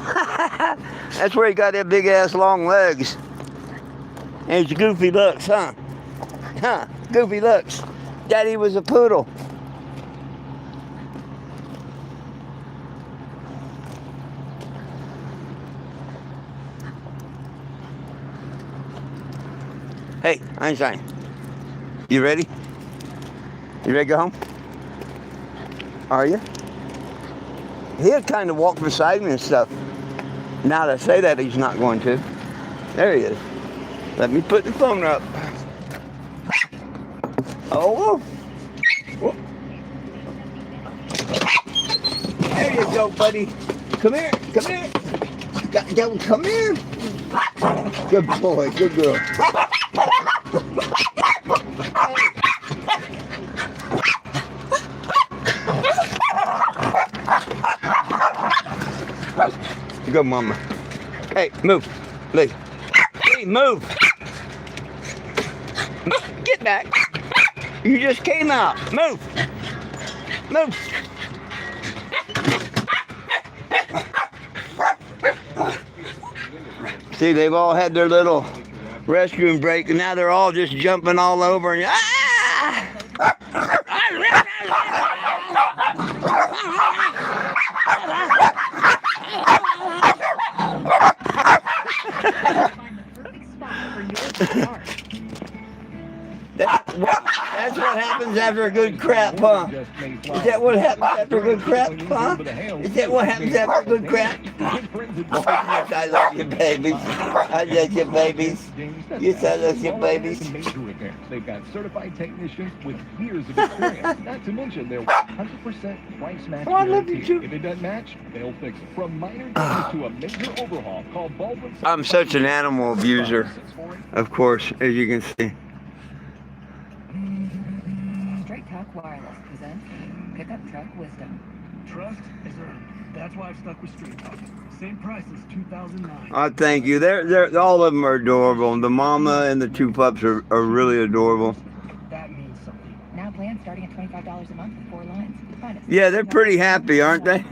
That's where he got them big ass long legs. And his goofy looks, huh? Goofy looks. Daddy was a poodle. Hey, Einstein. You ready? You ready to go home? Are you? He'll kind of walk beside me and stuff. Now that I say that, he's not going to. There he is. Let me put the phone up. Oh, whoa. There you go, buddy. Come here. Come here. Good boy, good girl. Go, mama. Hey, move. Leave. Hey, move. Get back. You just came out. Move. See? See, they've all had their little restroom break, and now they're all just jumping all over. And That's what happens after a good crap, huh? Is that what happens after a good crap, huh? Is that what happens after a good crap? I love you, babies. I love you, babies. Yes, I love you, babies. They've got certified technicians with years of experience. Not to mention their 100% price match guarantee. If it doesn't match, they'll fix it. From minor damage to a major overhaul, call Baldwin. I'm such an animal abuser, of course, as you can see. Straight Talk Wireless presents Pickup Truck Wisdom. Trust is earned. That's why I've stuck with Straight Talk. Same price as 2009. Oh, thank you. They're all of them are adorable. The mama and the two pups are really adorable. That means something. Now plans starting at $25 a month with 4 lines. Find us. Yeah, they're pretty happy, aren't they?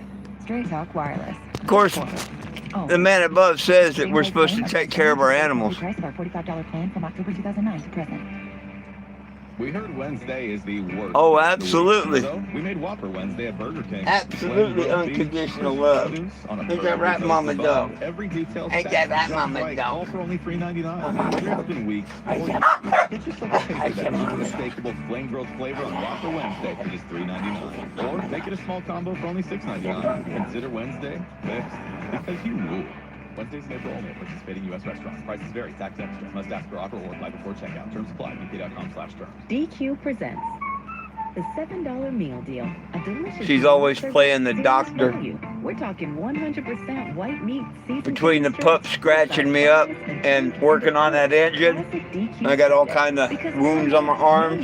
Straight Talk Wireless. Of course, the man above says that we're supposed to take care of our animals. Price of our $45 plan from October 2009 to present. We heard Wednesday is the worst. Oh, absolutely. So we made Whopper Wednesday at Burger King. Absolutely unconditional love. Ain't that right, Mama Dog? Every detail. Ain't that right, Mama Dog? All for only $3.99. It's been weeks. Get yourself a taste of that unmistakable flame-grilled flavor on Whopper Wednesday for just $3.99. Or make it a small combo for only $6.99. Consider Wednesday fixed because you rule. Wednesdays in April only at participating U.S. restaurants. Prices vary. Tax extra. Must ask for offer or apply before checkout. Terms apply. bk.com/terms. DQ presents the $7 meal deal. A delicious. She's always playing the doctor. We're talking 100% white meat. Between the pup scratching me up and working on that engine, I got all kind of wounds on my arms.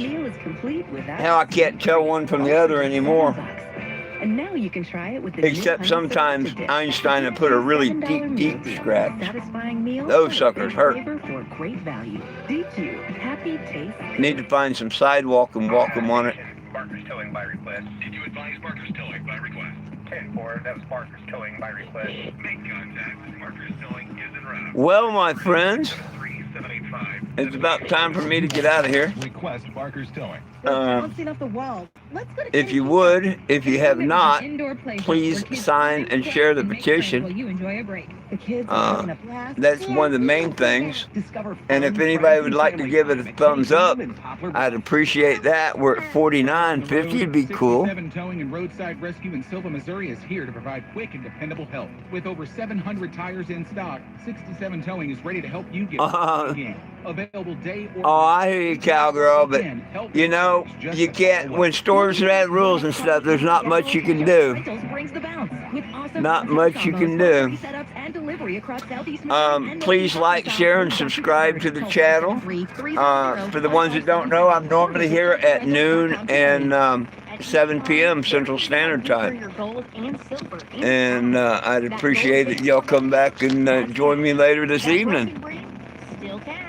Now I can't tell one from the other anymore. And now you can try it with the Except sometimes Einstein had put a really deep scratch. Satisfying meal. Those suckers hurt. For great value. DQ. Happy taste. Need to find some sidewalk and walk them on it. Barker's Towing by request. Did you advise Barker's Towing by request? 10-4, that was Barker's Towing by request. Make contact. Barker's Towing is en route. Well, my friends, it's about time for me to get out of here. Request Barker's Towing. If you would, if you have not, please sign and share the petition. That's one of the main things. And if anybody would like to give it a thumbs up, I'd appreciate that. We're at 49.50. It'd be cool. 67 Towing and Roadside Rescue in Silva, Missouri is here to provide quick and dependable help. With over 700 tires in stock, 67 Towing is ready to help you get again. Available day or Oh, I hear you, cowgirl, but you know, you can't, when stores have rules and stuff, there's not much you can do. Not much you can do. Please like, share, and subscribe to the channel. For the ones that don't know, I'm normally here at noon and 7 p.m. Central Standard Time. And I'd appreciate it y'all come back and join me later this evening. Still cash.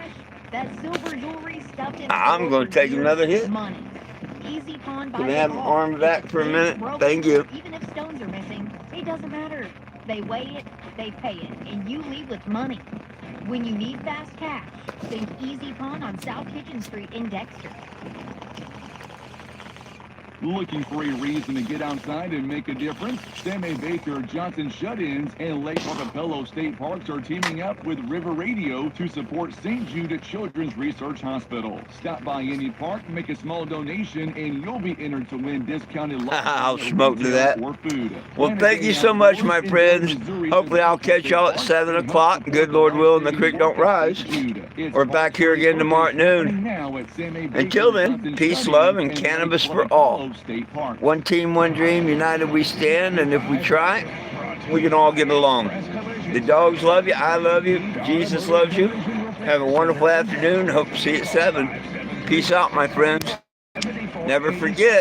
That silver jewelry stuffed in I'm going to take another hit. money. Easy pawn by Can I have my arm back for a minute? Thank you. Even if stones are missing, it doesn't matter. They weigh it, they pay it, and you leave with money. When you need fast cash, think Easy Pawn on South Kitchen Street in Dexter. Looking for a reason to get outside and make a difference? Sam A. Baker, Johnson Shut-Ins, and Lake Pocatello State Parks are teaming up with River Radio to support St. Jude Children's Research Hospital. Stop by any park, make a small donation, and you'll be entered to win discounted lunch. I'll smoke to that. Or food. Well, thank you so much, my friends. Hopefully I'll catch y'all at 7 o'clock. Good Lord willing, the creek don't rise. We're back here again tomorrow at noon. Until then, peace, love, and cannabis for all. One team, one dream, united we stand, and if we try, we can all get along. The dogs love you, I love you, Jesus loves you. Have a wonderful afternoon. Hope to see you at 7. Peace out, my friends. Never forget,